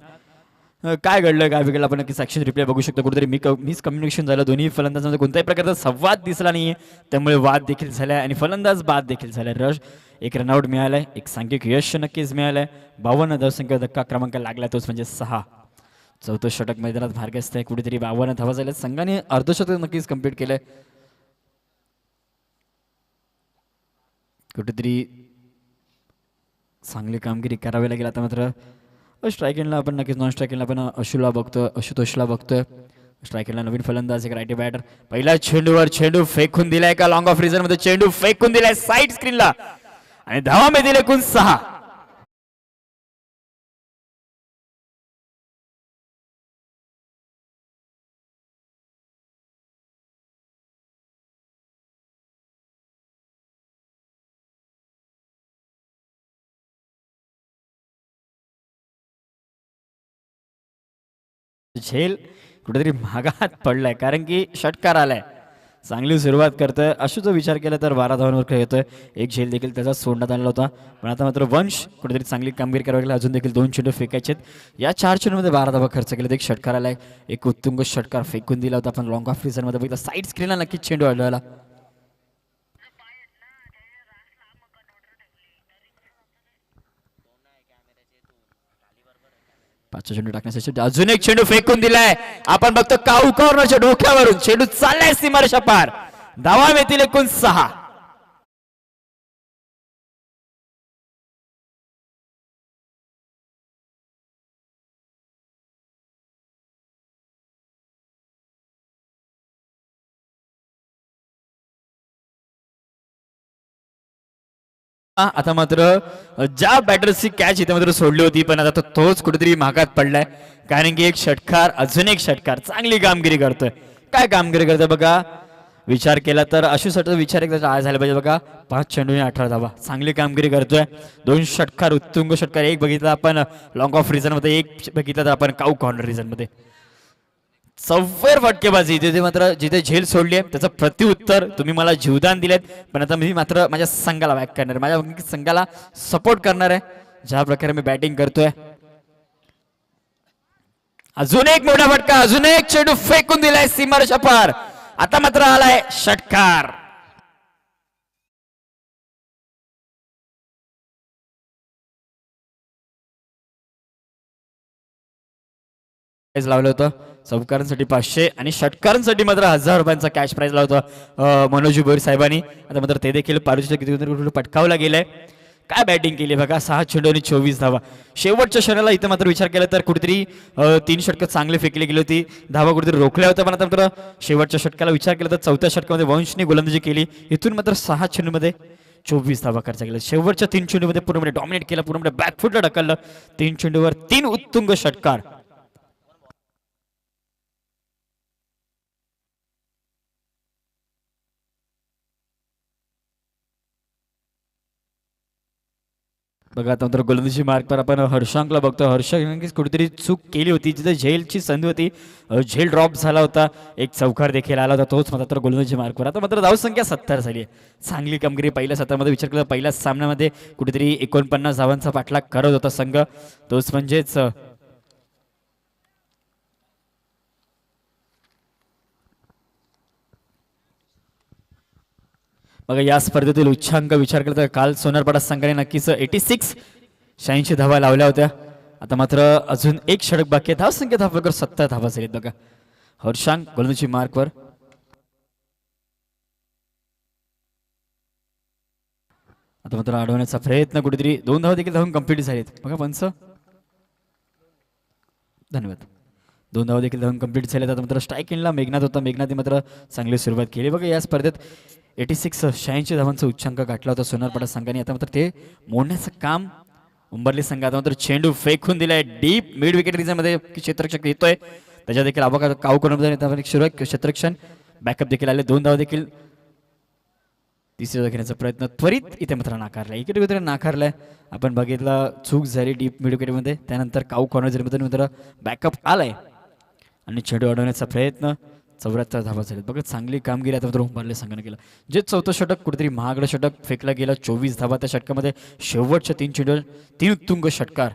काय घडलं, काय बिघडलं, आपण नक्की ॲक्शन रिप्ले बघू शकतो. कुठेतरी मिसकम्युनिकेशन झालं. दोन्ही फलंदाजांमध्ये कोणत्याही प्रकारचा संवाद दिसला नाही, त्यामुळे वाद देखील झालाय आणि फलंदाज बाद देखील झालाय. रश एक रनआउट मिळालाय, एक सांघिक यश नक्कीच मिळालंय. 52 धावसंख्या धक्का क्रमांक लागला, तोच म्हणजे 6. चौथं षटक मैदानात भारगस्त आहे. कुठेतरी 52 धावा झाल्या. संघाने अर्धशतक नक्कीच कंप्लीट केलंय. कुठेतरी चांगली कामगिरी करावी लागेल. आता मात्र स्ट्राईक एंडला आपण नक्कीच, नॉन स्ट्राईक एंडला आपण अशुला बघतोय, आशुतोषला बघतोय. स्ट्राईक एंडला नवीन फलंदाज, एक रायटी बॅटर. पहिल्या चेंडूवर चेंडू फेकून दिलाय का लॉंग ऑफ मध्ये चेंडू फेकून दिलाय साईड स्क्रीनला आणि धावा मिळतील एकूण 6. झेल कुठेतरी भागात पडलाय कारण की षटकार आलाय. चांगली सुरुवात करतोय. अशूचा विचार केला तर 12 धावांवर खेळतोय. एक झेल देखील त्याचा सोडण्यात आलेला होता, पण आता मात्र वंश कुठेतरी चांगली कामगिरी करावी लागली. अजून देखील 2 चेंडू फेकायचे. या 4 चेंडूमध्ये 12 धावा खर्च केले. एक षटकार आलाय, एक उत्तुंग षटकार फेकून दिला होता. आपण लॉंग ऑफ मध्ये बघितलं, साईड स्क्रीनला नक्कीच चेंडू आढळला. 5 चेंडू टाकण्यासाठी अजून एक चेंडू फेकून दिलाय. आपण बघतो काऊ कॉर्नरच्या डोक्यावरून चेंडू चाललाय सीमारेषा पार. धावा मिळतील एकूण 6. आता मात्र ज्या बॅटर्सची कॅच इथे मात्र सोडली होती, पण आता तोच कुठेतरी महागात पडलाय कारण की एक षटकार, अजून एक षटकार. चांगली कामगिरी करतोय. काय कामगिरी करतोय बघा. विचार केला तर अशुसाठी विचार एकदा आज झाला पाहिजे बघा. 5 चेंडू 18 धावा. चांगली कामगिरी करतोय. 2 षटकार, उत्तुंग षटकार. एक बघितला आपण लॉंग ऑफ मध्ये, एक बघितला तर आपण काऊ कॉर्नर मध्ये. सव्वेर फटकेबाजी. तिथे मात्र जिथे झेल सोडली आहे त्याचं प्रत्युत्तर तुम्ही मला जीवदान दिलेत, पण आता मी मात्र माझ्या संघाला बॅक करणार, माझ्या संघाला सपोर्ट करणार आहे ज्या प्रकारे मी बॅटिंग करतोय. अजून एक मोठा फटका, अजून एक चेंडू फेकून दिलाय सीमारेषा पार. आता मात्र आलाय षटकार. लावलं होतं. चौकारांसाठी 500 आणि षटकारांसाठी मात्र 1000 रुपयांचा कॅश प्राइज लावतो मनोज भोईर साहेबांनी. आता मात्र ते देखील पारुच्या किती पटकावला गेलाय. काय बॅटिंग केली बघा. 6 चेंडू आणि 24 धावा. शेवटच्या क्षणाला इथं मात्र विचार केला तर कुठेतरी 3 षटकं चांगले फेकली गेली होती. धावा कुठेतरी रोखल्या होत्या, पण आता मात्र शेवटच्या षटकाला विचार केला तर चौथ्या षटकामध्ये वंशने गोलंदाजी केली. इथून मात्र 6 चेंडूमध्ये 24 धावा खर्च केला. शेवटच्या 3 चेंडूमध्ये पूर्णपणे डॉमिनेट केला, पूर्णपणे बॅकफुटला ढकललं. 3 चेंडूवर 3 उत्तुंग षटकार. बघा आता मात्र गोलंदाजी मार्कवर आपण हर्षांकला बघतो. हर्षांक कुठेतरी चूक केली होती, जिथे झेलची संधी होती, झेल ड्रॉप झाला होता, एक चौकार देखील आला होता, तोच मात्र गोलंदाजी मार्कवर. आता मात्र धावसंख्या 70 झाली आहे. चांगली कामगिरी पहिल्या सत्रामध्ये विचार केला, पहिल्याच सामन्यामध्ये कुठेतरी 49 धावांचा पाठलाग करत होता संघ, तोच म्हणजेच बघा या स्पर्धेतील उच्चांक विचार केला तर काल सोनारपाडा संघाने नक्कीच 86 धावा लावल्या होत्या. आता मात्र अजून एक षटक बाकी आहे. धावसंख्या धावा 70 धावा झालीत. बघा हर्षांक गोलंदाजी मार्कवर. आता मात्र अडवण्याचा प्रयत्न, कुठेतरी 2 धावा देखील धावून कंप्लीट झालीत. बघा पंच, धन्यवाद. 2 धावा देखील धावून कंप्लीट झाल्यात. आता मात्र स्ट्राईक इनला मेघनाथ होता. मेघनाथने मात्र चांगली सुरुवात केली. बघा या स्पर्धेत 86 धावांचा उच्चांक गाठला होता सोनारपाडा संघाने. आता मात्र ते मोडण्याचं काम उंबरली संघ. आता मात्र चेंडू फेकून दिलाय डीप मिड विकेट मध्ये, क्षेत्ररक्षक येतोय त्याच्या देखील आवाका काऊ करून सुरुवात, क्षेत्ररक्षण बॅकअप देखील आले. 2 धावा देखील तिसऱ्या घेण्याचा प्रयत्न त्वरित इथे मात्र नाकारलाय. इकडे कुठे नाकारलाय, आपण बघितलं चूक झाली डीप मिड विकेटमध्ये. त्यानंतर काऊ कॉर्नर मध्ये मात्र बॅकअप आलाय आणि चेंडू अडवण्याचा प्रयत्न. 74 धावा झाले. बघा चांगली कामगिरी आता मात्र उंबरले संघाने केलं. जे चौथं षटक कुठेतरी महागडं षटक फेकलं गेलं, 24 धावा त्या षटकामध्ये. शेवटच्या 3 चेंडूवर 3 उत्तुंग षटकार.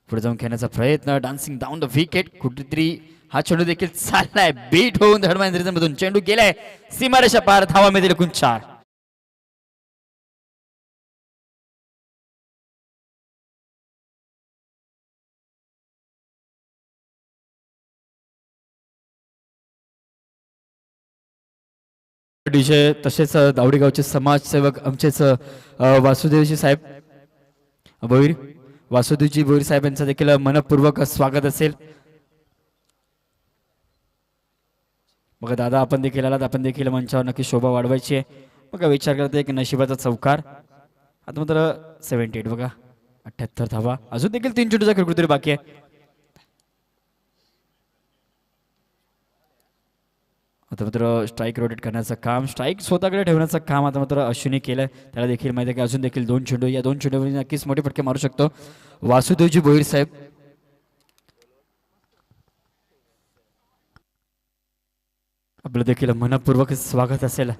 पुढे जाऊन खेळण्याचा प्रयत्न, डान्सिंग डाऊन द विकेट. कुठेतरी हा चेंडू देखील चाललाय, बीट होऊन धडमधून चेंडू गेलाय सीमारेषा पार. धावा मिळतील एकूण 4. डीजे तसेच दावडी गावचे समाजसेवक आमचेच वासुदेवजी साहेब भोईर, वासुदेवजी भोईर साहेब यांचं देखील मनपूर्वक स्वागत असेल. बघा दादा आपण देखील आलात, आपण देखील मंचावर नक्की शोभा वाढवायची आहे. बघा विचार करते एक नशिबाचा चौकार. आता मात्र 78 बघा 78 धावा. अजून देखील 3 चेंडूचा खेळ कुठेतरी बाकी आहे. आता मात्र स्ट्राईक रोटेट करण्याचं काम, स्ट्राईक स्वतःकडे ठेवण्याचं काम आता मात्र अश्विनी केलंय. त्याला देखील माहिती आहे की अजून देखील 2 चेंडू, या 2 चेंडूवर नक्कीच मोठे फटके मारू शकतो वासुदेवजी भोईर साहेब. आपलं देखील मनपूर्वक स्वागत असेल.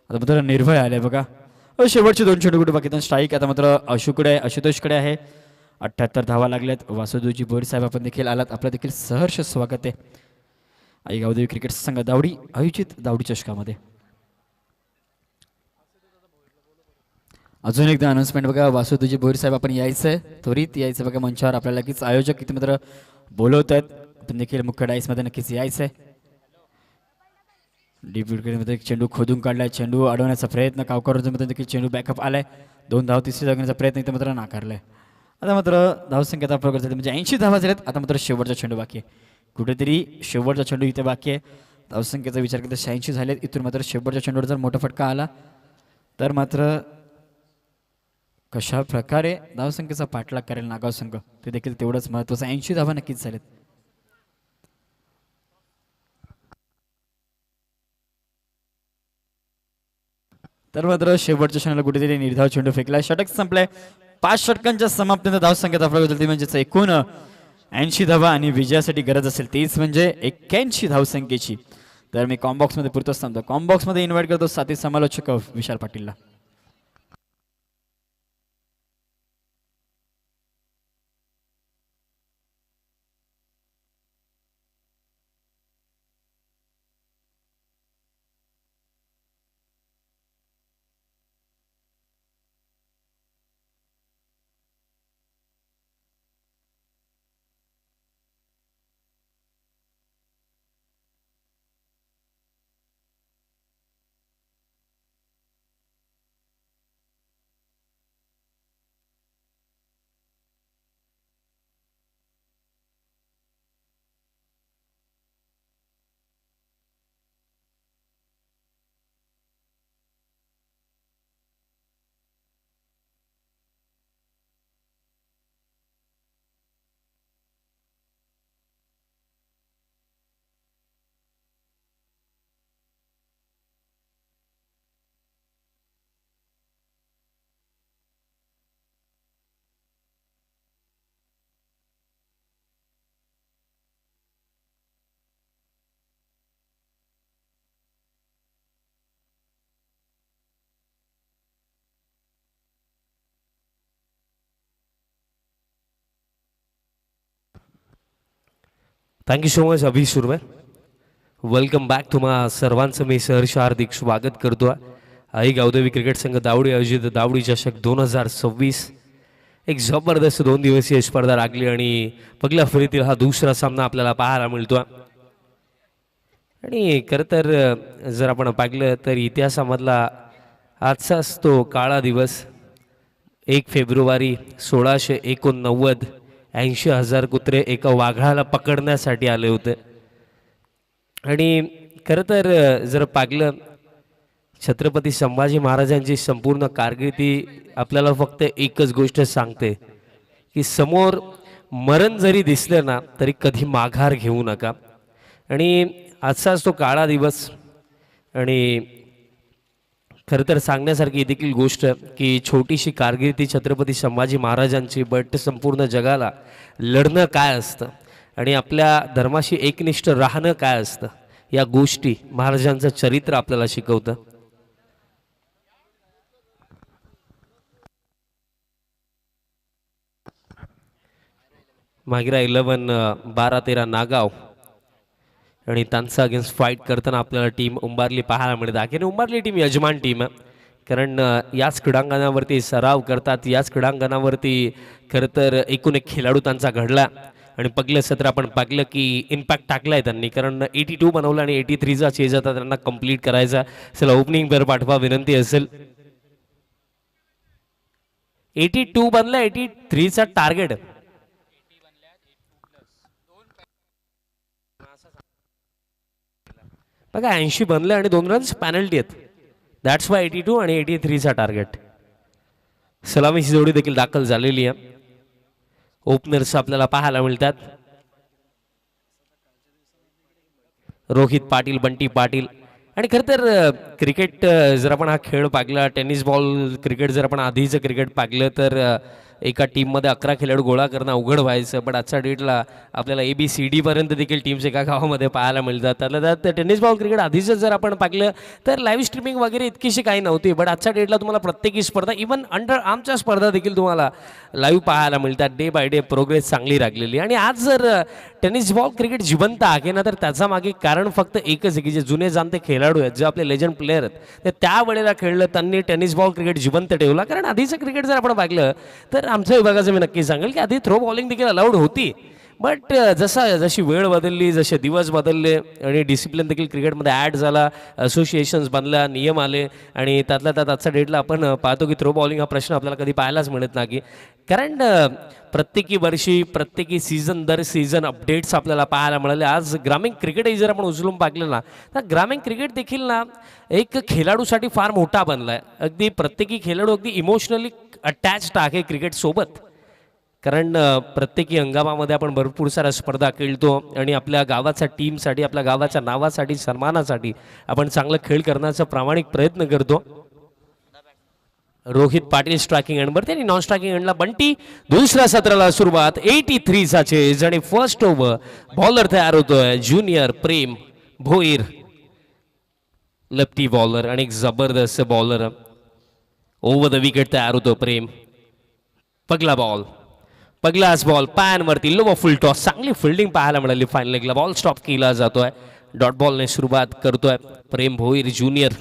आता मात्र निर्भय आले बघा. शेवटचे 2 चेंडू कुठे बाकी. स्ट्राईक आता मात्र अशुकडे, आशुतोषकडे आहे. 78 धावा लागल्यात. वासुदेवजी भोईर साहेब आपण देखील आलात, आपलं देखील सहर्ष स्वागत आहे आई गावदेवी क्रिकेट संघ दावडी आयोजित दावडी चषकामध्ये. अजून एकदा अनाउन्समेंट बघा, वासुदेवजी भोईर साहेब आपण यायचंय, त्वरित यायचं बघा मंचावर. आपल्याला लगेच आयोजक इथे मात्र बोलवत आहेत, आपण देखील मुख्य डाईसमध्ये नक्कीच यायचंय. डीप विकेटमध्ये चेंडू खोदून काढलाय, चेंडू अडवण्याचा प्रयत्न, कावकरमध्ये देखील चेंडू बॅकअप आलाय. 2 धाव तिसरी जागण्याचा प्रयत्न इथे मात्र नाकारलाय. आता मात्र धावसंख्या आता प्रकार झाली म्हणजे 80 धावा झाल्यात. आता मात्र शेवटचा चेंडू बाकी आहे, कुठेतरी शेवटचा चेंडू इथे बाकी आहे. धावसंख्येचा विचार केला 86 झालेत. इथून मात्र शेवटच्या चेंडूवर जर मोठा फटका आला तर मात्र कशा प्रकारे धावसंख्येचा पाठलाग करेल नागाव संघ ते देखील तेवढंच महत्त्वाचं. 80 धावा नक्कीच झालेत. तर मात्र शेवटच्या क्षणाला कुठेतरी निर्धाव चेंडू फेकलाय. षटक संपलाय. 5 षटकांच्या समाप्तीनंतर धावसंख्येचा फरक होती म्हणजेच एकूण 80 धावा आणि विजयासाठी गरज असेल तीच म्हणजे 81 धावसंख्येची. तर मी कॉम्बॉक्समध्ये पुरतोच थांबतो. कॉम्बॉक्समध्ये इन्व्हाइट करतो साथी समालोचक विशाल पाटीलला. थँक्यू सो मच अभि सुरवे. वेलकम बॅक तुम्हा सर्वांचं मी सहर्ष हार्दिक स्वागत करतो. आई गावदेवी क्रिकेट संघ दावडी आयोजित दावडी चषक 2026 एक जबरदस्त 2 दिवसीय स्पर्धा लागली आणि पहिल्या फेरीतील हा दुसरा सामना आपल्याला पाहायला मिळतो. आणि खरं तर जर आपण पाहिलं तर इतिहासामधला आजचाच तो काळा दिवस 1 फेब्रुवारी 1689 80,000 कुत्रे एका वाघाला पकडण्यासाठी आले होते. आणि खरं तर जर पाहिलं छत्रपती संभाजी महाराजांची संपूर्ण कारकिर्दी आपल्याला फक्त एकच गोष्ट सांगते की समोर मरण जरी दिसलं ना तरी कधी माघार घेऊ नका. आणि आजचाच तो काळा दिवस. आणि खरं तर सांगण्यासारखी देखील गोष्ट की छोटीशी कारकिर्दी छत्रपती संभाजी महाराजांची, बट संपूर्ण जगाला लढणं काय असतं आणि आपल्या धर्माशी एकनिष्ठ राहणं काय असतं या गोष्टी महाराजांचं चरित्र आपल्याला शिकवतं. मागिरा 11 12-13 नागाव आणि त्यांचा अगेन्स्ट फाईट करताना आपल्याला टीम उंबारली पाहायला मिळते. अखेर उंबारली टीम यजमान टीम आहे, कारण याच क्रीडांगणावरती सराव करतात, याच क्रीडांगणावरती खरं तर एकूण एक खेळाडू त्यांचा घडला. आणि पहिलं सत्र आपण पाहिलं की इम्पॅक्ट टाकला आहे त्यांनी, कारण 82 बनवलं आणि 83चा चेज आता त्यांना कंप्लीट करायचा. चला ओपनिंग पेअर पाठवा विनंती असेल. 82 बनलं, 83चा टार्गेट. बघा 80 बनले आणि 2 रन्स पॅनल्टी आहेत. दॅट्स वाय 82 आणि 83चा टार्गेट. सलामीची जोडी देखील दाखल झालेली आहे. ओपनर्स आपल्याला पाहायला मिळतात. रोहित पाटील, बंटी पाटील. आणि खरं तर क्रिकेट जर आपण हा खेळ पाहिला, टेनिस बॉल क्रिकेट जर आपण आधीचं क्रिकेट पाहिलं तर एका टीममध्ये 11 खेळाडू गोळा करणं अवघड व्हायचं. पण आजच्या डेटला आपल्याला ABCD पर्यंत देखील टीम्स एका गावामध्ये पाहायला मिळतात. त्यातल्या त्यात टेनिस बॉल क्रिकेट आधीचं जर आपण पाहिलं तर लाईव्ह स्ट्रीमिंग वगैरे इतकीशी काही नव्हती. बट आजच्या डेटला तुम्हाला प्रत्येकी स्पर्धा, इव्हन अंडर आर्मच्या स्पर्धा देखील तुम्हाला लाईव्ह पाहायला मिळतात. डे बाय डे प्रोग्रेस चांगली लागलेली. आणि आज जर टेनिस बॉल क्रिकेट जिवंत आहे ना तर त्याचा मागे कारण फक्त एकच आहे की जे जुने जाणते खेळाडू आहेत, जे आपले लेजंड प्लेयर आहेत, ते त्यावेळेला खेळलं, त्यांनी टेनिस बॉल क्रिकेट जिवंत ठेवला. कारण आधीचं क्रिकेट जर आपण पाहिलं तर आमच्या विभागाचं मी नक्की सांगेल की आधी थ्रो बॉलिंग देखील अलाउड होती. बट जशी वेळ बदलली, जसे दिवस बदलले आणि डिसिप्लिन देखील क्रिकेटमध्ये ॲड झाला, असोसिएशन्स बनल्या, नियम आले आणि त्यातल्या त्यात आजच्या डेटला आपण पाहतो की थ्रो बॉलिंग हा प्रश्न आपल्याला कधी पाहायलाच मिळत नाही. कारण प्रत्येकी वर्षी, प्रत्येकी सीझन दर सीझन अपडेट्स आपल्याला पाहायला मिळाले. आज ग्रामीण क्रिकेटही जर आपण उचलून पाहिलं ना तर ग्रामीण क्रिकेट देखील ना एक खेळाडूसाठी फार मोठा बनला आहे. अगदी प्रत्येकी खेळाडू अगदी इमोशनली अटॅच्ड आहे क्रिकेटसोबत. कारण प्रत्येकी हंगामामध्ये आपण भरपूर साऱ्या स्पर्धा खेळतो आणि आपल्या गावाच्या टीमसाठी, आपल्या गावाच्या नावासाठी, सन्मानासाठी आपण चांगला खेळ करण्याचा प्रामाणिक प्रयत्न करतो. रोहित पाटील स्ट्रायकिंग एंडवरती आणि नॉन स्ट्रायकिंग एंडला बंटी. दुसऱ्या सत्राला सुरुवात 83चा चेज आणि फर्स्ट ओव्हर. बॉलर तयार होतोय ज्युनियर प्रेम भोईर, लेफ्टी बॉलर आणि एक जबरदस्त बॉलर. ओव्हर द विकेट तयार होतो प्रेम. पगला बॉल, पगलाच बॉल पॅनवरती, लो फुल टॉस. चांगली फिल्डिंग पाहायला मिळाली. फायनल लेगला बॉल स्टॉप केला जातोय. डॉट बॉलने सुरुवात करतोय प्रेम भोईर ज्युनियर.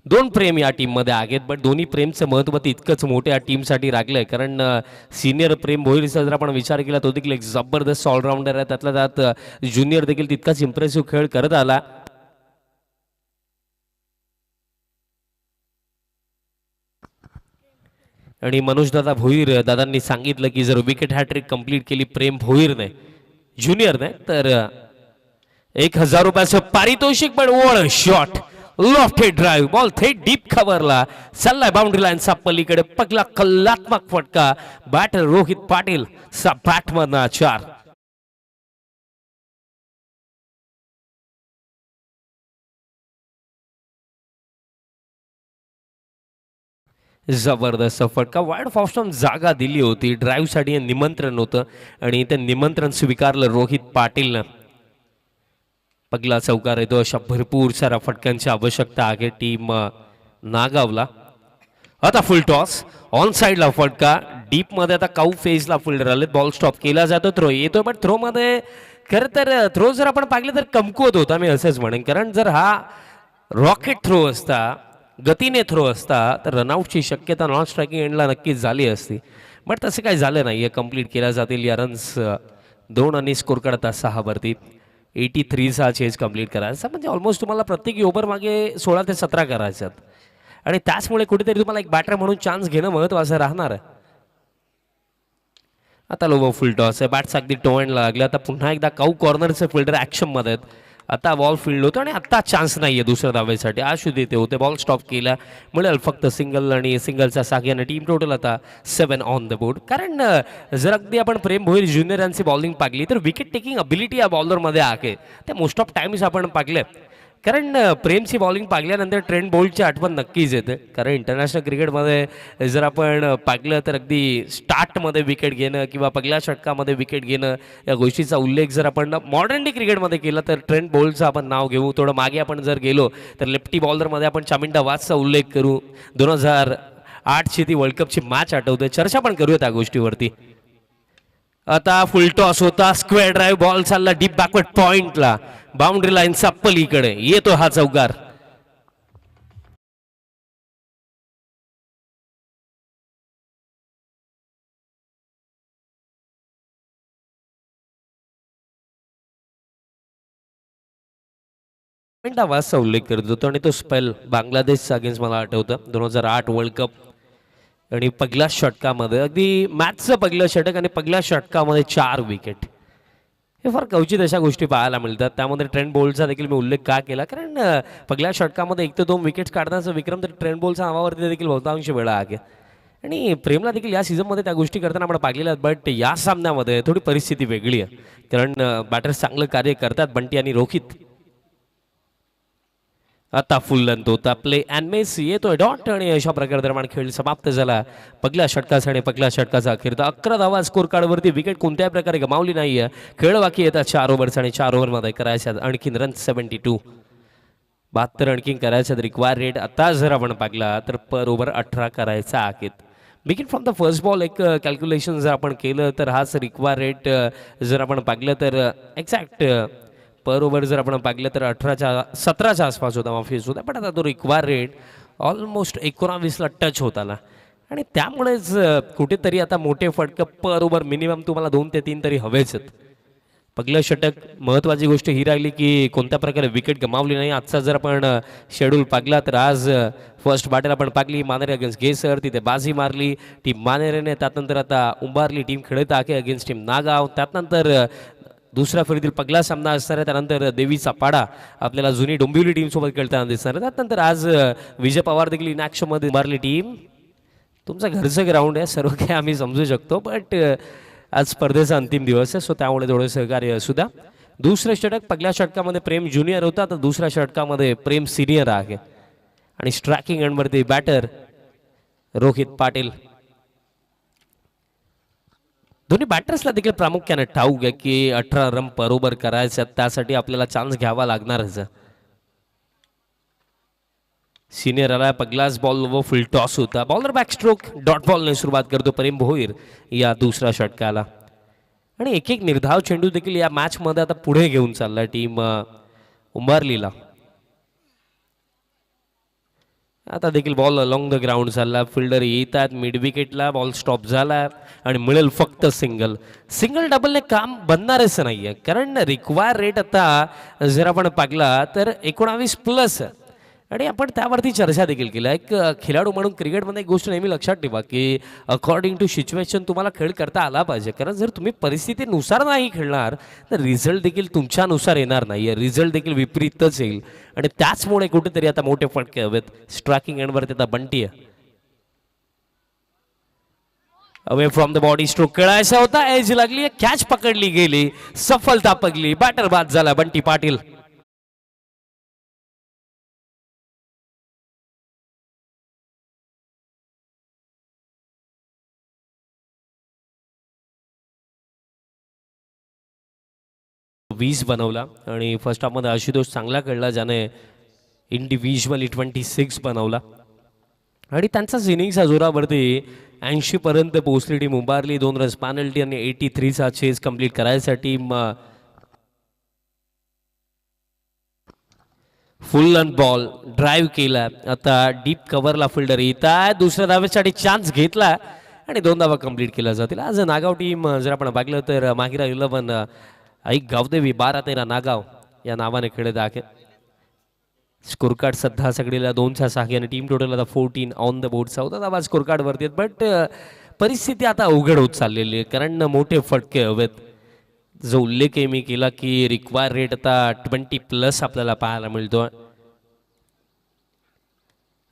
2 प्रेम या टीममध्ये आहेत, बट दोन्ही प्रेमचं महत्त्व इतकंच मोठं या टीमसाठी राखलंय. कारण सिनियर प्रेम भोईरचा जर आपण विचार केला तो देखील एक जबरदस्त ऑलराऊंडर आहे. त्यातल्या त्यात ज्युनियर देखील तितकाच इम्प्रेसिव्ह खेळ करत आला. आणि मनोजदादा भोईर दादांनी सांगितलं की जर विकेट हॅट्रिक कंप्लीट केली प्रेम भोईरने, ज्युनियरने, तर 1000 रुपयाचं पारितोषिक. पण ओळ शॉट, लॉफ्टेड ड्राईव्ह, बॉल थेट डीप कव्हरला चाललाय बाउंड्री लाईनचा पलीकडे. पगला कलात्मक फटका. बॅटर रोहित पाटील सा बॅटमधनं 4. जबरदस्त फटका. वाईड फॉस्टॉन जागा दिली होती, ड्राईव्हसाठी निमंत्रण होतं आणि ते निमंत्रण स्वीकारलं रोहित पाटीलनं. पगला चौकार येतो. अशा भरपूर साऱ्या फटक्यांची आवश्यकता आहे टीम नागावला. आता फुल टॉस, ऑन साईडला फटका, डीप मध्ये आता काऊ फेजला फिल्डर आले. बॉल स्टॉप केला जातो, थ्रो येतोय, पण थ्रो मध्ये खरं तर थ्रो जर आपण पाहिलं तर कमकुवत होता, मी असंच म्हणेन. कारण जर हा रॉकेट थ्रो असता, गतीने थ्रो असता, तर रनआउटची शक्यता नॉन स्ट्रायकिंग एंडला नक्कीच झाली असती. बट तसं काही झालं नाही आहे. कंप्लीट केल्या जातील या रन्स. 2 आणि स्कोर करता 6 वरती. 83चा चेज कंप्लीट करायचा म्हणजे ऑलमोस्ट तुम्हाला प्रत्येक ओव्हर मागे 16 ते 17 करायच्यात. आणि त्याचमुळे कुठेतरी तुम्हाला एक बॅटर म्हणून चान्स घेणं महत्त्वाचं राहणार आहे. आता लो फुल टॉस आहे, बॅट्स अगदी टोएंडला लागले. आता पुन्हा एकदा काऊ कॉर्नरचे फिल्डर ॲक्शनमध्ये आहेत. आता बॉल फील्ड होतो आणि आत्ता चान्स नाही आहे दुसऱ्या धावेसाठी. आशू देते होते, बॉल स्टॉप केला, मिळेल फक्त सिंगल आणि सिंगलचा साग्याने टीम टोटल आता 7 ऑन द बोर्ड. कारण जर अगदी आपण प्रेम भोईर ज्युनियर यांची बॉलिंग पाहिली तर विकेट टेकिंग अबिलिटी या बॉलरमध्ये आहे. ते मोस्ट ऑफ टाइम्स आपण पाहिले. कारण प्रेमची बॉलिंग पाहिल्यानंतर ट्रेंट बोल्टची आठवण नक्कीच येते. कारण इंटरनॅशनल क्रिकेटमध्ये जर आपण पाहिलं तर अगदी स्टार्टमध्ये विकेट घेणं किंवा पहिल्या षटकामध्ये विकेट घेणं या गोष्टीचा उल्लेख जर आपण मॉडर्न डे क्रिकेटमध्ये केला तर ट्रेंट बोल्टचं आपण नाव घेऊ. थोडं मागे आपण जर गेलो तर लेफ्टी बॉलरमध्ये आपण चामिंडा वाजचा उल्लेख करू. 2008ची ती वर्ल्ड कपची मॅच आठवते, चर्चा पण करूया त्या गोष्टीवरती. आता फुल टॉस होता, स्क्वेअर ड्राईव्ह, बॉल चालला डीप बॅकवर्ड पॉइंटला, बाउंड्री लाईनचा पलीकडे येतो हा चौकार. वाजचा उल्लेख करत होतो आणि तो स्पेल बांगलादेशचा अगेन्स्ट मला आठवतं 2008 वर्ल्ड कप. आणि पहिल्या षटकामध्ये अगदी मॅचचं पहिलं षटक आणि पहिल्या षटकामध्ये 4 विकेट. हे फार कवचित अशा गोष्टी पाहायला मिळतात. त्यामध्ये ट्रेंट बोल्टचा देखील मी उल्लेख का केला कारण पहिल्या षटकामध्ये 1 ते 2 विकेट्स काढण्याचा विक्रम तर ट्रेंट बोल्टच्या नावावरती देखील बहुतांश वेळा आहे. आणि प्रेमला देखील या सीझनमध्ये त्या गोष्टी करताना आपण पाहिलेल्या आहेत. बट या सामन्यामध्ये थोडी परिस्थिती वेगळी आहे कारण बॅटर्स चांगलं कार्य करतात बंटी आणि रोहित. आता फुल लेंथ होता प्ले अँड मेसी येतोय डॉट आणि अशा प्रकारे दरम्यान खेळ समाप्त झाला. पहिल्या षटकासाठी पहिल्या षटकाचा अखेर 11 धावा स्कोर कार्डवरती. विकेट कोणत्याही प्रकारे गमावली नाहीये. खेळ बाकी येतात 4 ओव्हर्स आणि 4 ओव्हरमध्ये करायच्या आणखीन रन 72. 72 आणखीन करायच्यात. रिक्वायर रेट आता जर आपण पाहिला तर पर ओव्हर 18 करायचा आहेत. Wicket from the first ball एक कॅल्क्युलेशन जर आपण केलं तर हाच रिक्वायर रेट जर आपण पाहिलं तर एक्झॅक्ट पर ओव्हर जर आपण पाहिलं तर 17च्या आसपास होता, माफीच होता. पण आता तो रिक्वायर रेट ऑलमोस्ट 19ला टच होत आला आणि त्यामुळेच कुठेतरी आता मोठे फटके पर ओव्हर मिनिमम तुम्हाला 2 ते 3 तरी हवेच आहेत. पहिलं षटक महत्त्वाची गोष्ट ही राहिली की कोणत्या प्रकारे विकेट गमावली नाही. आजचा जर आपण शेड्यूल पाहिला तर आज फर्स्ट बॅटर आपण पाहिली मानेरे अगेन्स्ट गेसर, तिथे बाजी मारली टीम मानेरेने. त्यानंतर आता उंबारली टीम खेळत आहे अगेन्स्ट टीम नागाव. त्यानंतर दुसऱ्या फेरीतील पहिला सामना असणार आहे. त्यानंतर देवीचा पाडा आपल्याला जुनी डोंबिवली टीमसोबत खेळताना दिसणार आहे. त्यानंतर आज विजय पवार देखील इन ॲक्शनमध्ये उभारली टीम. तुमचं घरचं ग्राउंड आहे, सर्व काही आम्ही समजू शकतो. बट आज स्पर्धेचा अंतिम दिवस आहे, सो त्यामुळे थोडं सहकार्य असू द्या. दुसरं षटक पहिल्या षटकामध्ये प्रेम ज्युनियर होता, तर दुसऱ्या षटकामध्ये प्रेम सिनियर आहे. आणि स्ट्रायकिंग एंडवरती बॅटर रोहित पाटील. दोन्ही बॅटर्सला देखील प्रामुख्याने ठाऊक आहे की 18 रन पर ओव्हर करायचे, त्यासाठी आपल्याला चान्स घ्यावा लागणारच. सिनियर आला, पहिलाच बॉल व फुल टॉस होता. बॉलर बॅक स्ट्रोक डॉट बॉलने सुरुवात करतो प्रेम भोईर या दुसऱ्या षटकाला. आणि एक एक निर्धाव चेंडू देखील या मॅचमध्ये आता पुढे घेऊन चालला टीम उंबारलीला. आता देखील बॉल अलॉंग द ग्राउंड चालला, फिल्डर येत आहेत मिड विकेटला, बॉल स्टॉप झाला आणि मिळेल फक्त सिंगल. सिंगल डबलने काम बनणारच नाही आहे कारण रिक्वायर रेट आता जर आपण पाहिला तर 19+ आणि आपण त्यावरती चर्चा देखील केला. एक खेळाडू म्हणून क्रिकेटमध्ये एक गोष्ट नेहमी लक्षात ठेवा की अकॉर्डिंग टू सिच्युएशन तुम्हाला खेळ करता आला पाहिजे. कारण जर तुम्ही परिस्थितीनुसार नाही खेळणार तर रिझल्ट देखील तुमच्यानुसार येणार नाही, रिझल्ट देखील विपरीतच येईल. आणि त्याचमुळे कुठेतरी आता मोठे फटके हवेत. स्ट्रायकिंग एंडवरती आता बंटी आहे. Away from the body stroke खेळायचा होता, एज लागली, कॅच पकडली गेली, सफलता पगली, बॅटर बाद झाला बंटी पाटील. वीस बनवला आणि फर्स्ट हाफमध्ये आशुतोष चांगला खेळला, ज्याने इंडिव्हिज्युअली 26 बनवला. आणि त्यांचाच इनिंगच्या जोरावरती 80 पर्यंत पोहोचली टीम उभारली. 2 रन्स पॅनल्टी आणि 83चा चेस कंप्लीट करायसाठी फुल लंथ बॉल ड्राईव्ह केला. आता डीप कव्हरला फिल्डर येत आहे. दुसऱ्या धावेसाठी चान्स घेतला आणि 2 धावा कंप्लीट केल्या जातील. आज नागाव टीम जर आपण पाहिलं तर मागिरा 11 आई गावदेवी 12-13 नागाव या नावाने खेळत आहे. स्कोर कार्ड सध्या सगळीला 2च्या सहाय्याने टीम टोटल आता 14 ऑन द बोर्ड. 14 धावा स्कोर कार्ड वरती आहेत. बट परिस्थिती आता अवघड होत चाललेली आहे कारण मोठे फटके हवेत. जो उल्लेख आहे मी केला की रिक्वायर रेट आता 20+ आपल्याला पाहायला मिळतो.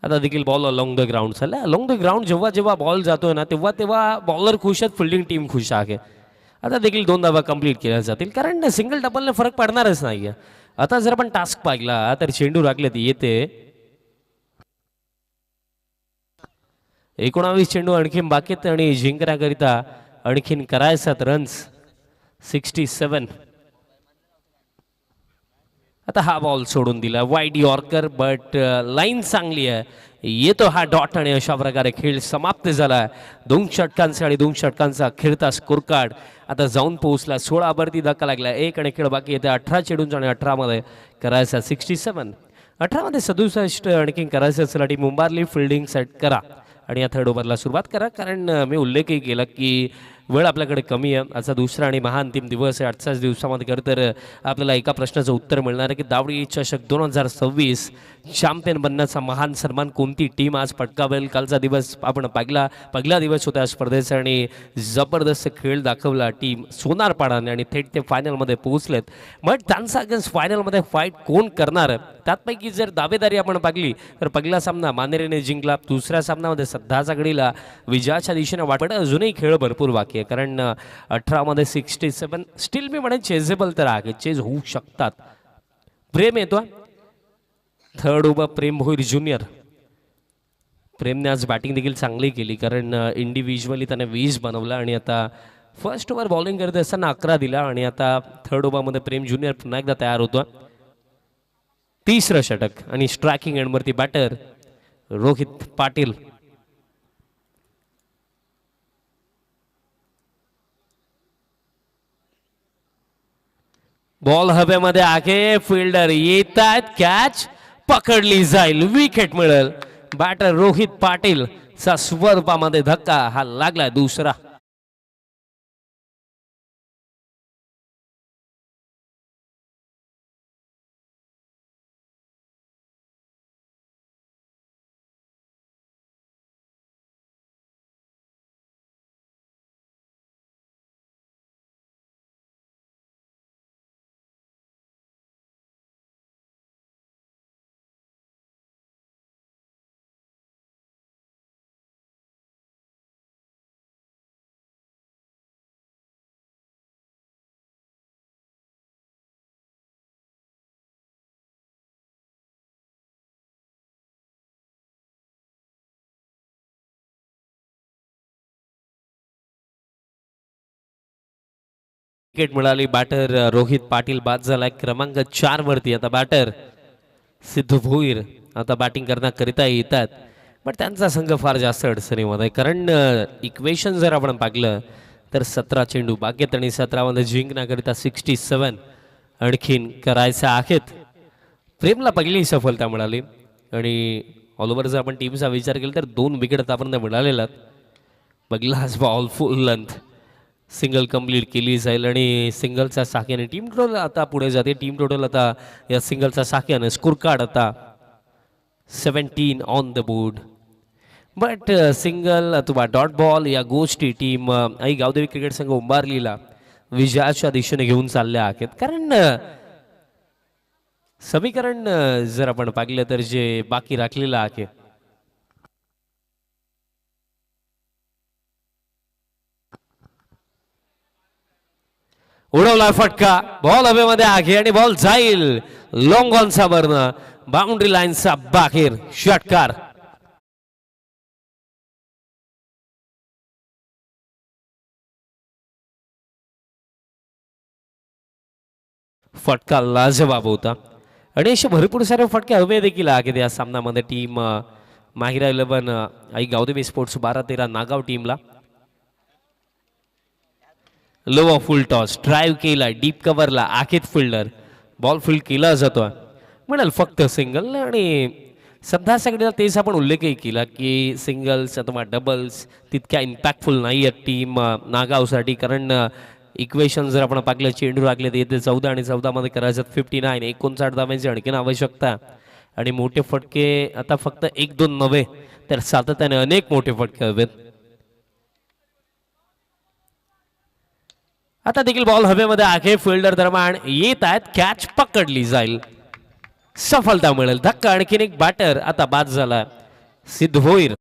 आता देखील बॉल अलॉंग द ग्राउंड चालला. अलॉंग द ग्राउंड जेव्हा जेव्हा बॉल जातोय ना तेव्हा तेव्हा बॉलर खुश आहेत, फिल्डिंग टीम खुश आहे. आता देखील 2 धावा कंप्लीट केल्या जातील कारण सिंगल डबलने फरक पडणारच नाहीये. आता जर आपण टास्क पाहिला तर चेंडू राखले येते 19 चेंडू आणखीन बाकी आहेत आणि जिंकण्याकरिता आणखीन करायच्यात रन्स 67. आता हा बॉल सोडून दिला वाईड यॉर्कर बट लाईन चांगली आहे. येतो हा डॉट आणि अशा प्रकारे खेळ समाप्त झाला. 2 षटकांचा आणि 2 षटकांचा खेळता स्कोर कार्ड आता जाऊन पोहोचला 16 वरती धक्का लागला. 1 आणि खेळ बाकी येते 18 चेंडूंचा आणि 18 मध्ये करायचा 67. 18 मध्ये 67 आणखी करायचं असेल टीम मुंबारली फिल्डिंग सेट करा आणि या थर्ड ओव्हरला सुरुवात करा कारण मी उल्लेखही केला की वेळ आपल्याकडे कमी आहे. आजचा दुसरा आणि महाअंतिम दिवस आहे. आजच्याच दिवसामध्ये खरं तर आपल्याला एका प्रश्नाचं उत्तर मिळणार आहे की दावडी चषक 2026 चॅम्पियन बनण्याचा महान सन्मान कोणती टीम आज पटकावेल. कालचा दिवस आपण पहिला दिवस होता स्पर्धेचा आणि जबरदस्त खेळ दाखवला टीम सोनारपाडाने आणि थेट ते फायनलमध्ये पोहोचलेत. बट त्यांचा अगेन्स्ट फायनलमध्ये फाईट कोण करणार त्यापैकी जर दावेदारी आपण पाहिली तर पहिला सामना मानेरेने जिंकला. दुसऱ्या सामन्यामध्ये सध्याचा घडीला विजयाच्या दिशेने वाटत अजूनही खेळ भरपूर बाकी आहे कारण 18 मध्ये 67 स्टील मी म्हणेन चेजेबल तर आहे. चेज होऊ शकतात. प्रेम येतो थर्ड ओव्हर प्रेम भोईर ज्युनियर. प्रेमने आज बॅटिंग देखील चांगली केली कारण इंडिव्हिज्युअली त्याने 20 बनवला आणि आता फर्स्ट ओव्हर बॉलिंग करत असताना 11 दिला आणि आता थर्ड ओव्हरमध्ये प्रेम ज्युनियर पुन्हा एकदा तयार होतो. तिसरं षटक आणि स्ट्रायकिंग एंडवरती बॅटर रोहित पाटील. बॉल हवेमध्ये आहे. फिल्डर येत आहेत. कॅच पकडली जाईल. विकेट मिळेल. बॅटर रोहित पाटील चा स्वरूपामध्ये धक्का हा लागलाय दुसरा. विकेट मिळाली. बॅटर रोहित पाटील बाद झालाय क्रमांक 4 वरती. आता बॅटर सिद्धू भोईर आता बॅटिंग करण्याकरिता येतात. पण त्यांचा संघ फार जास्त अडचणीमध्ये कारण इक्वेशन जर आपण पाहिलं तर 17 चेंडू बाकी आहेत आणि 17 मध्ये जिंकण्याकरिता 67 आणखीन करायचं आहेत. प्रेमला पहिली सफलता मिळाली आणि ऑल ओव्हर जर आपण टीमचा विचार केला तर 2 विकेट आतापर्यंत मिळालेला. पहिलाच बॉल फुल लेंथ सिंगल कंप्लीट केली जाईल आणि सिंगलच्या साख्याने टीम टोटल आता पुढे जाते. टीम टोटल आता या सिंगलच्या साख्याने स्कोर कार्ड आता 17 on the board. But single अथवा डॉट बॉल या गोष्टी टीम आई गावदेवी क्रिकेट संघ उंबारलीला विजयाच्या दिशेने घेऊन चालल्या आहेत कारण समीकरण जर आपण पाहिलं तर जे बाकी राखलेलं आहे उडवला फटका. बॉल हवेमध्ये आहे आणि बॉल जाईल लॉंग ऑनचा वरनं बाउंड्री लाईनचा बाहेर. षटकार फटका लाजवाब होता आणि असे भरपूर सारे फटके हवे देखील आहेत या सामन्यामध्ये. टीम माहिरा 11 आई गावदेवी स्पोर्ट्स 12-13 नागाव टीमला. लो फुल टॉस ड्राईव्ह केला डीप कव्हरला आखित फिल्डर बॉल फील्ड केला जातो. मिळेल फक्त सिंगल. आणि सध्या सगळ्याला तेच आपण उल्लेखही केला की सिंगल्स अथवा डबल्स तितक्या इम्पॅक्टफुल नाही आहेत टीम नागावसाठी. कारण इक्वेशन जर आपण पाहिलं, चेंडू लागले ते येते 14 आणि 14 मध्ये करायचं 59, 59 धावांची आणखीन आवश्यकता. आणि मोठे फटके आता फक्त 1-2 नव्हे तर सातत्याने अनेक मोठे फटके हवेत. आता देखील बॉल हवेमध्ये आहे, फिल्डर दरम्यान येत आहेत, कॅच पकडली जाईल, सफलता मिळेल. धक्का, आणखीन एक बॅटर आता बाद झाला, सिद्ध होईल.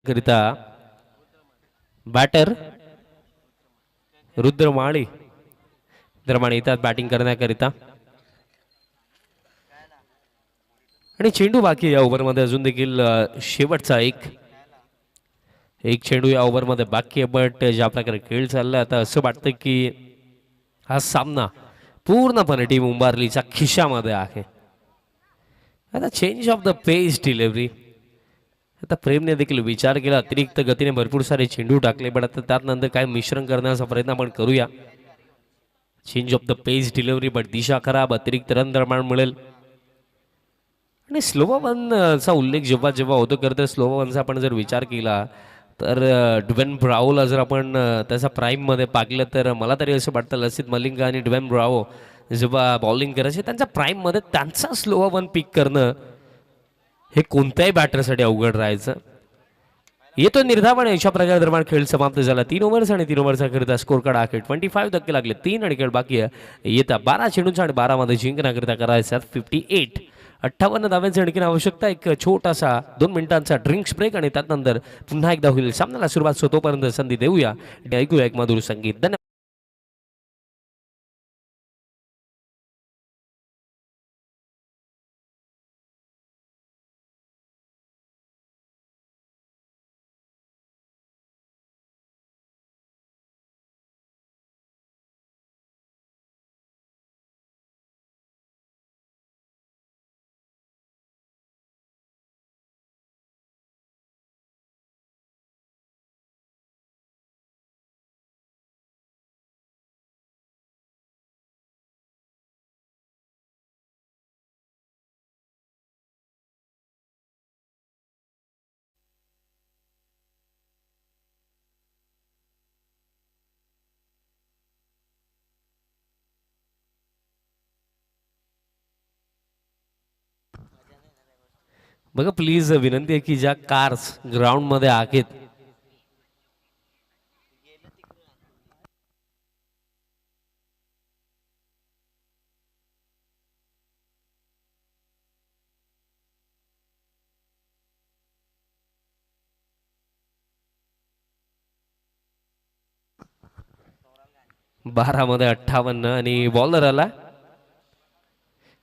करिता बॅटर रुद्र माळी दरम्यान येतात बॅटिंग करण्याकरिता. आणि चेंडू बाकी या ओव्हरमध्ये अजून देखील शेवटचा एक चेंडू या ओव्हरमध्ये बाकी आहे. बट ज्या प्रकारे खेळ चाललाय आता असं वाटतं की हा सामना पूर्णपणे टीम उंबारलीच्या खिशामध्ये आहे. आता change of the pace delivery, आता प्रेमने देखील विचार केला, अतिरिक्त गतीने भरपूर सारे चेंडू टाकले. पण आता त्यानंतर काय मिश्रण करण्याचा प्रयत्न आपण करूया. Change of the pace delivery, but दिशा खराब, अतिरिक्त रन दरम्यान मिळेल. आणि स्लो वनचा उल्लेख जेव्हा जेव्हा होतो करतं, स्लो वनचा आपण जर विचार केला तर ड्वेन ब्रावोला जर आपण त्याचा प्राईममध्ये पाहिलं तर मला तरी असं वाटतं लसित मलिंगा आणि ड्वेन ब्रावो जेव्हा बॉलिंग करायचे त्यांच्या प्राईममध्ये त्यांचा स्लो वन पिक करणं हे कोणत्याही बॅटरसाठी अवघड राहायचं. येतो निर्धावण, अशा प्रकारे दरम्यान खेळ समाप्त झाला. 3 ओव्हर्स आणि 3 ओव्हरचा करता स्कोर कार्ड आहे 25 धक्के लागले, 3 आणि खेळ बाकी आहे. येता 12 चेंडूंचा आणि 12 मध्ये जिंकण्याकरिता करायचा 58, 58 धाव्यांची आणखीन आवश्यकता. एक छोटासा 2 मिनिटांचा ड्रिंक्स ब्रेक आणि त्यानंतर पुन्हा एकदा होईल सामन्याला सुरुवात. सो तोपर्यंत संधी देऊया, ऐकूया एक मधुर संगीत. धन्यवाद. बघा प्लीज विनंती आहे की ज्या कार्स ग्राउंडमध्ये आहेत मध्ये 58 आणि बॉलर आला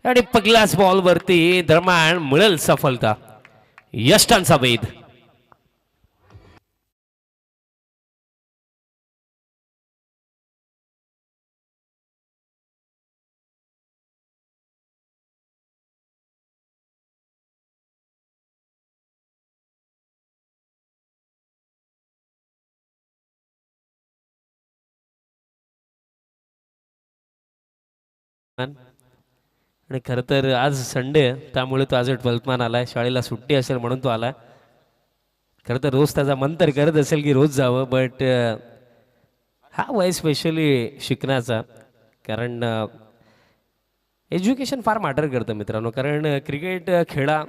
आणि पहिल्याच बॉल वरती दरम्यान मिळेल सफलता, यष्टांचा वेध. आणि खरं तर आज संडे त्यामुळे तो आज 12 आलाय, शाळेला सुट्टी असेल म्हणून तो आलाय. खरं तर रोज त्याचा मन तर करत असेल की रोज जावं, बट हा वय स्पेशली शिकण्याचा. कारण एज्युकेशन फार मॅटर करतं मित्रांनो. कारण क्रिकेट खेळा,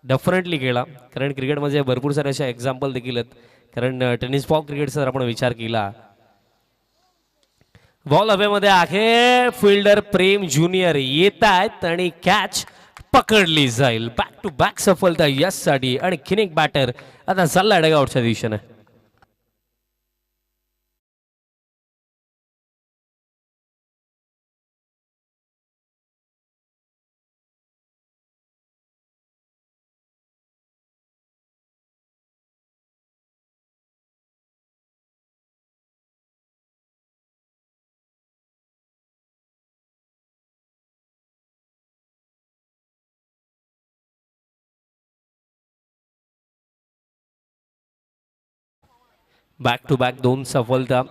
डेफिनेटली खेळा. कारण क्रिकेटमध्ये भरपूर सारे असे एक्झाम्पल देखील आहेत. कारण टेनिस बॉल क्रिकेटचा जर आपण विचार केला, बॉल हवेमध्ये आहे, फिल्डर प्रेम ज्युनियर येत आहेत आणि कॅच पकडली जाईल. बॅक टू बॅक सफलता यशसाठी. आणि एक बॅटर आता चालला डगआउटच्या दिशेने. बॅक टू बॅक 2 सफलता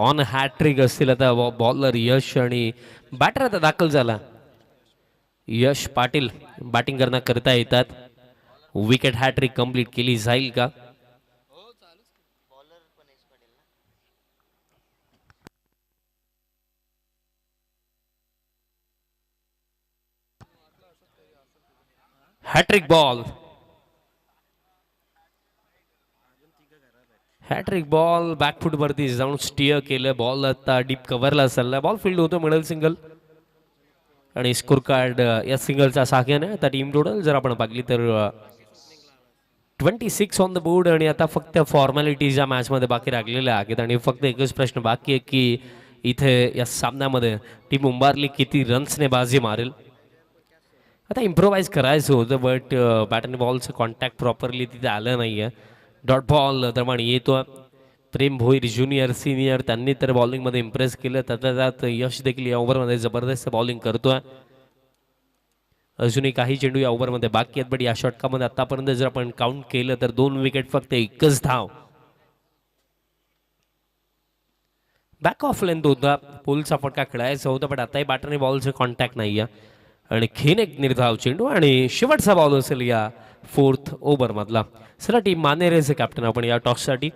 ऑन हॅट्रिक असतील आता बॉलर यश आणि बॅटर आता दाखल झाला. यश पाटील बॅटिंग करता येतात. विकेट हॅट्रिक कंप्लीट केली जाईल का? Hat trick ball, hat trick ball back foot वरती जाऊन स्टिअर केलं. बॉल आता डीप कव्हरला चालला. बॉल फील्ड होतो, मिडल सिंगल आणि स्कोर कार्ड या सिंगलच्या साह्याने आता टीम टोटल जर आपण पाहिली तर 26 ऑन द बोर्ड. आणि आता फक्त फॉर्मॅलिटीज या मॅचमध्ये बाकी राहिलेल्या आहेत आणि फक्त एकच प्रश्न बाकी आहे की इथे या सामन्यामध्ये टीम उंबारली किती रन्सने बाजी मारेल. आता इम्प्रोवाइज करायचं होतं बट बॅट आणि बॉलचं कॉन्टॅक्ट प्रॉपरली तिथे आलं नाही आहे. डॉट बॉल दरम्यान येतो. प्रेम भोईर ज्युनियर सिनियर त्यांनी तर बॉलिंगमध्ये इम्प्रेस केलं. त्यात यश देखील या ओव्हरमध्ये जबरदस्त बॉलिंग करतोय. अजूनही काही चेंडू या ओव्हरमध्ये बाकी आहेत बट या षटकामध्ये आतापर्यंत जर आपण काउंट केलं तर 2 विकेट फक्त एकच धाव. बॅक ऑफ लेंथ होता. पोलचा फटका खेळायचा होता बट आताही बॅटरने बॉलचं कॉन्टॅक्ट नाही आहे. आणि खेन एक निर्धाव चेंडू आणि शेवटचा बॉल असेल या 4th ओव्हर मधला. चला टीम मानेरेचे कॅप्टन आपण या टॉससाठी.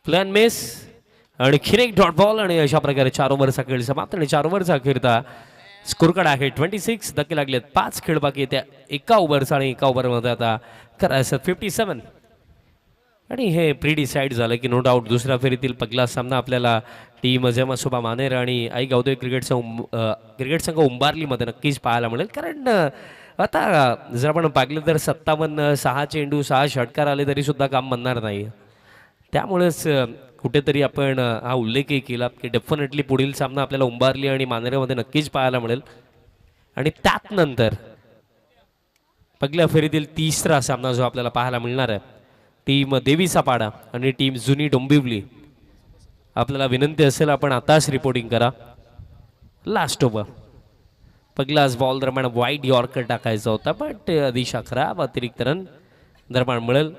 प्लॅन मिस आणि खिरेक डॉट बॉल आणि अशा प्रकारे 4 ओव्हरचा खेळ समाप्त. आणि 4 ओव्हरचा अखेरता स्कोर कार्ड आहे 26. धक्के लागलेत. 5 खेळ बाकी त्या एका ओव्हरचा आणि एका ओव्हरमध्ये आता करायचं 57. आणि हे प्री डिसाईड झालं की नो डाऊट दुसऱ्या फेरीतील पहिला सामना आपल्याला टीम जेमासोबा मानेर आणि आई गावदेवी क्रिकेट संघ उंबारलीमध्ये नक्कीच पाहायला मिळेल. कारण आता जर आपण पाहिलं तर 57 6 चेंडू 6 षटकार आले तरी सुद्धा काम बनणार नाही. त्यामुळेच कुठेतरी आपण हा उल्लेखही केला की डेफिनेटली पुढील सामना आपल्याला उंबारली आणि मानेरेमध्ये नक्कीच पाहायला मिळेल. आणि त्यात नंतर पहिल्या फेरीतील तिसरा सामना जो आपल्याला पाहायला मिळणार आहे टीम देवीचा पाडा आणि टीम जुनी डोंबिवली. आपल्याला विनंती असेल आपण आताच रिपोर्टिंग करा. लास्ट ओव्हर पहिलाच बॉल दरम्यान वाईड यॉर्कर टाकायचा होता बट दिशा खराब. अतिरिक्त रन दरम्यान मिळेल.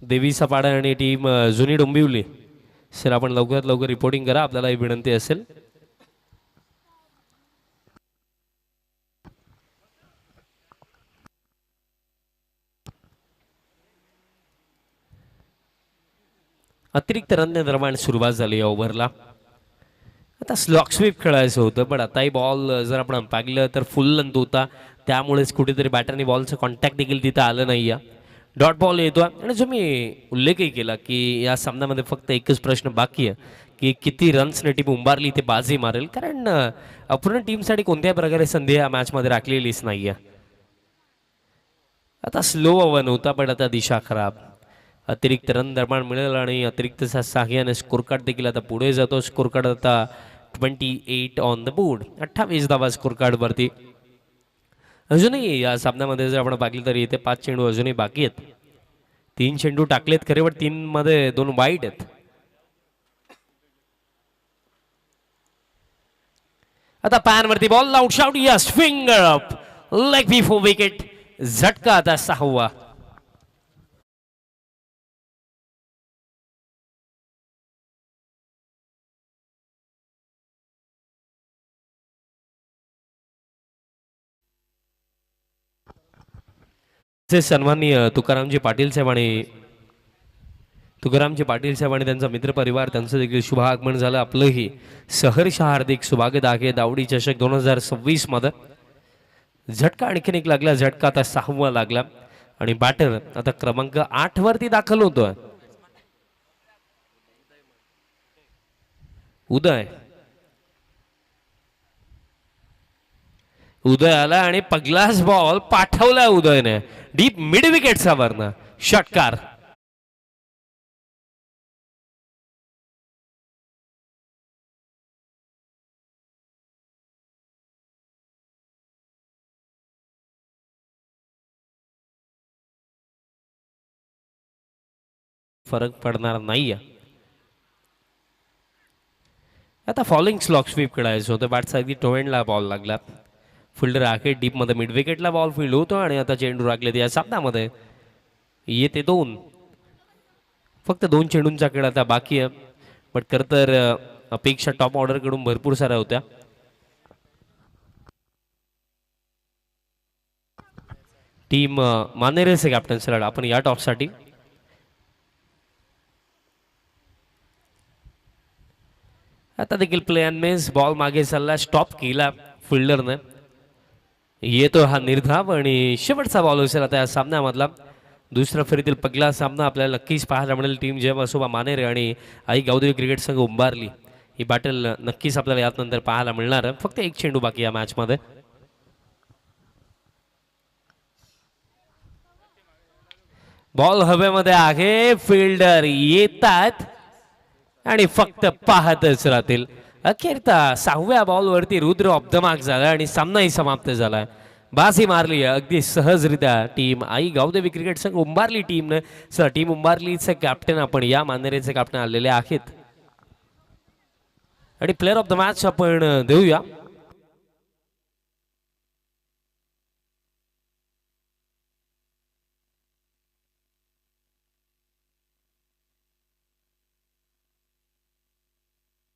देवीचा पाडा आणि टीम जुनी डोंबिवली. सर आपण लवकरात लवकर रिपोर्टिंग करा. आपल्याला ही विनंती असेल. अतिरिक्त रन दरम्यान सुरुवात झाली या ओव्हरला. आता स्लॉक स्वीप खेळायचं होतं पण आताही बॉल जर आपण पाहिलं तर फुल लेंथ होता. त्यामुळेच कुठेतरी बॅटरने बॉलचं कॉन्टॅक्ट देखील तिथं आलं नाही आहे. डॉट बॉल येतो. आणि जो मी उल्लेखही केला की या सामन्यामध्ये फक्त एकच प्रश्न बाकी आहे की किती रन्सने टीम उंबारली ते बाजी मारेल. कारण अपूर्ण टीमसाठी कोणत्याही प्रकारे संधी या मॅचमध्ये राखलेलीच नाही आहे. आता स्लो ओव्हर होता पण आता दिशा खराब. अतिरिक्त रन दरम्यान मिळेल आणि अतिरिक्त साह्याने स्कोर कार्ड देखील आता पुढे जातो. स्कोर कार्ड आता 28 ऑन द बोर्ड. 28 धावा स्कोर कार्डवरती. अजूनही या सामन्यामध्ये जर आपण पाहिलं तरी इथे 5 चेंडू अजूनही बाकी आहेत. 3 चेंडू टाकलेत खरे पण 3 मध्ये 2 वाईट आहेत. आता पॅनवरती बॉल आउट शॉट या swing up leg before wicket. झटका आता 6वा. सन्माननीय तुकारामजी पाटील साहेब आणि त्यांचा मित्रपरिवार त्यांचं देखील शुभ आगमन झालं. आपलंही सहर्ष हार्दिक स्वागत आहे दावडी चषक 2026 मध्ये. झटका आणखीन एक लागला. झटका आता 6वा लागला आणि बॅटर आता क्रमांक 8 वरती दाखल होतोय. उदय आला आणि पहिलाच बॉल पाठवला उदयने डीप मिड विकेटचा वरनं षटकार. फरक पडणार नाही. आता फॉलिंग स्लॉक स्वीप खेळायचं होतं, बॅटचा अगदी टोएंडला बॉल लागला. फिल्डर आहे डीपमध्ये, मिड विकेटला बॉल फील्ड होतो आणि आता चेंडू राखले या सामन्यामध्ये येते 2. फक्त 2 चेंडूंचा खेळ आता बाकी आहे. बट खरं तर अपेक्षा टॉप ऑर्डरकडून भरपूर साऱ्या होत्या. टीम मानेरेचे कॅप्टन सलाड आपण या टॉपसाठी. आता देखील प्ले अँड मिस, बॉल मागे चालला, स्टॉप केला फिल्डरने. येतो हा निर्धाव आणि शेवटचा बॉल असेल आता या सामन्यामधला. दुसऱ्या फेरीतील पहिला सामना आपल्याला नक्कीच पाहायला मिळेल. टीम जेव्हा मानेरे आणि आई गावदेवी क्रिकेट संघ उंबारली, ही बॅटल नक्कीच आपल्याला यानंतर पाहायला मिळणार आहे. फक्त 1 चेंडू बाकी या मॅचमध्ये. बॉल हवेमध्ये आहे, फिल्डर येतात आणि फक्त पाहतच राहतील. अखेरता 6व्या बॉलवरती रुद्र ऑफ द मार्क झाला आणि सामनाही समाप्त झाला. बाजी मारली अगदी सहजरित्या टीम आई गावदेवी क्रिकेट संघ उंबारली टीमने. टीम उंबारलीचे कॅप्टन आपण या मानेरेचे कॅप्टन आलेले आहेत आणि प्लेअर ऑफ द मॅच आपण देऊया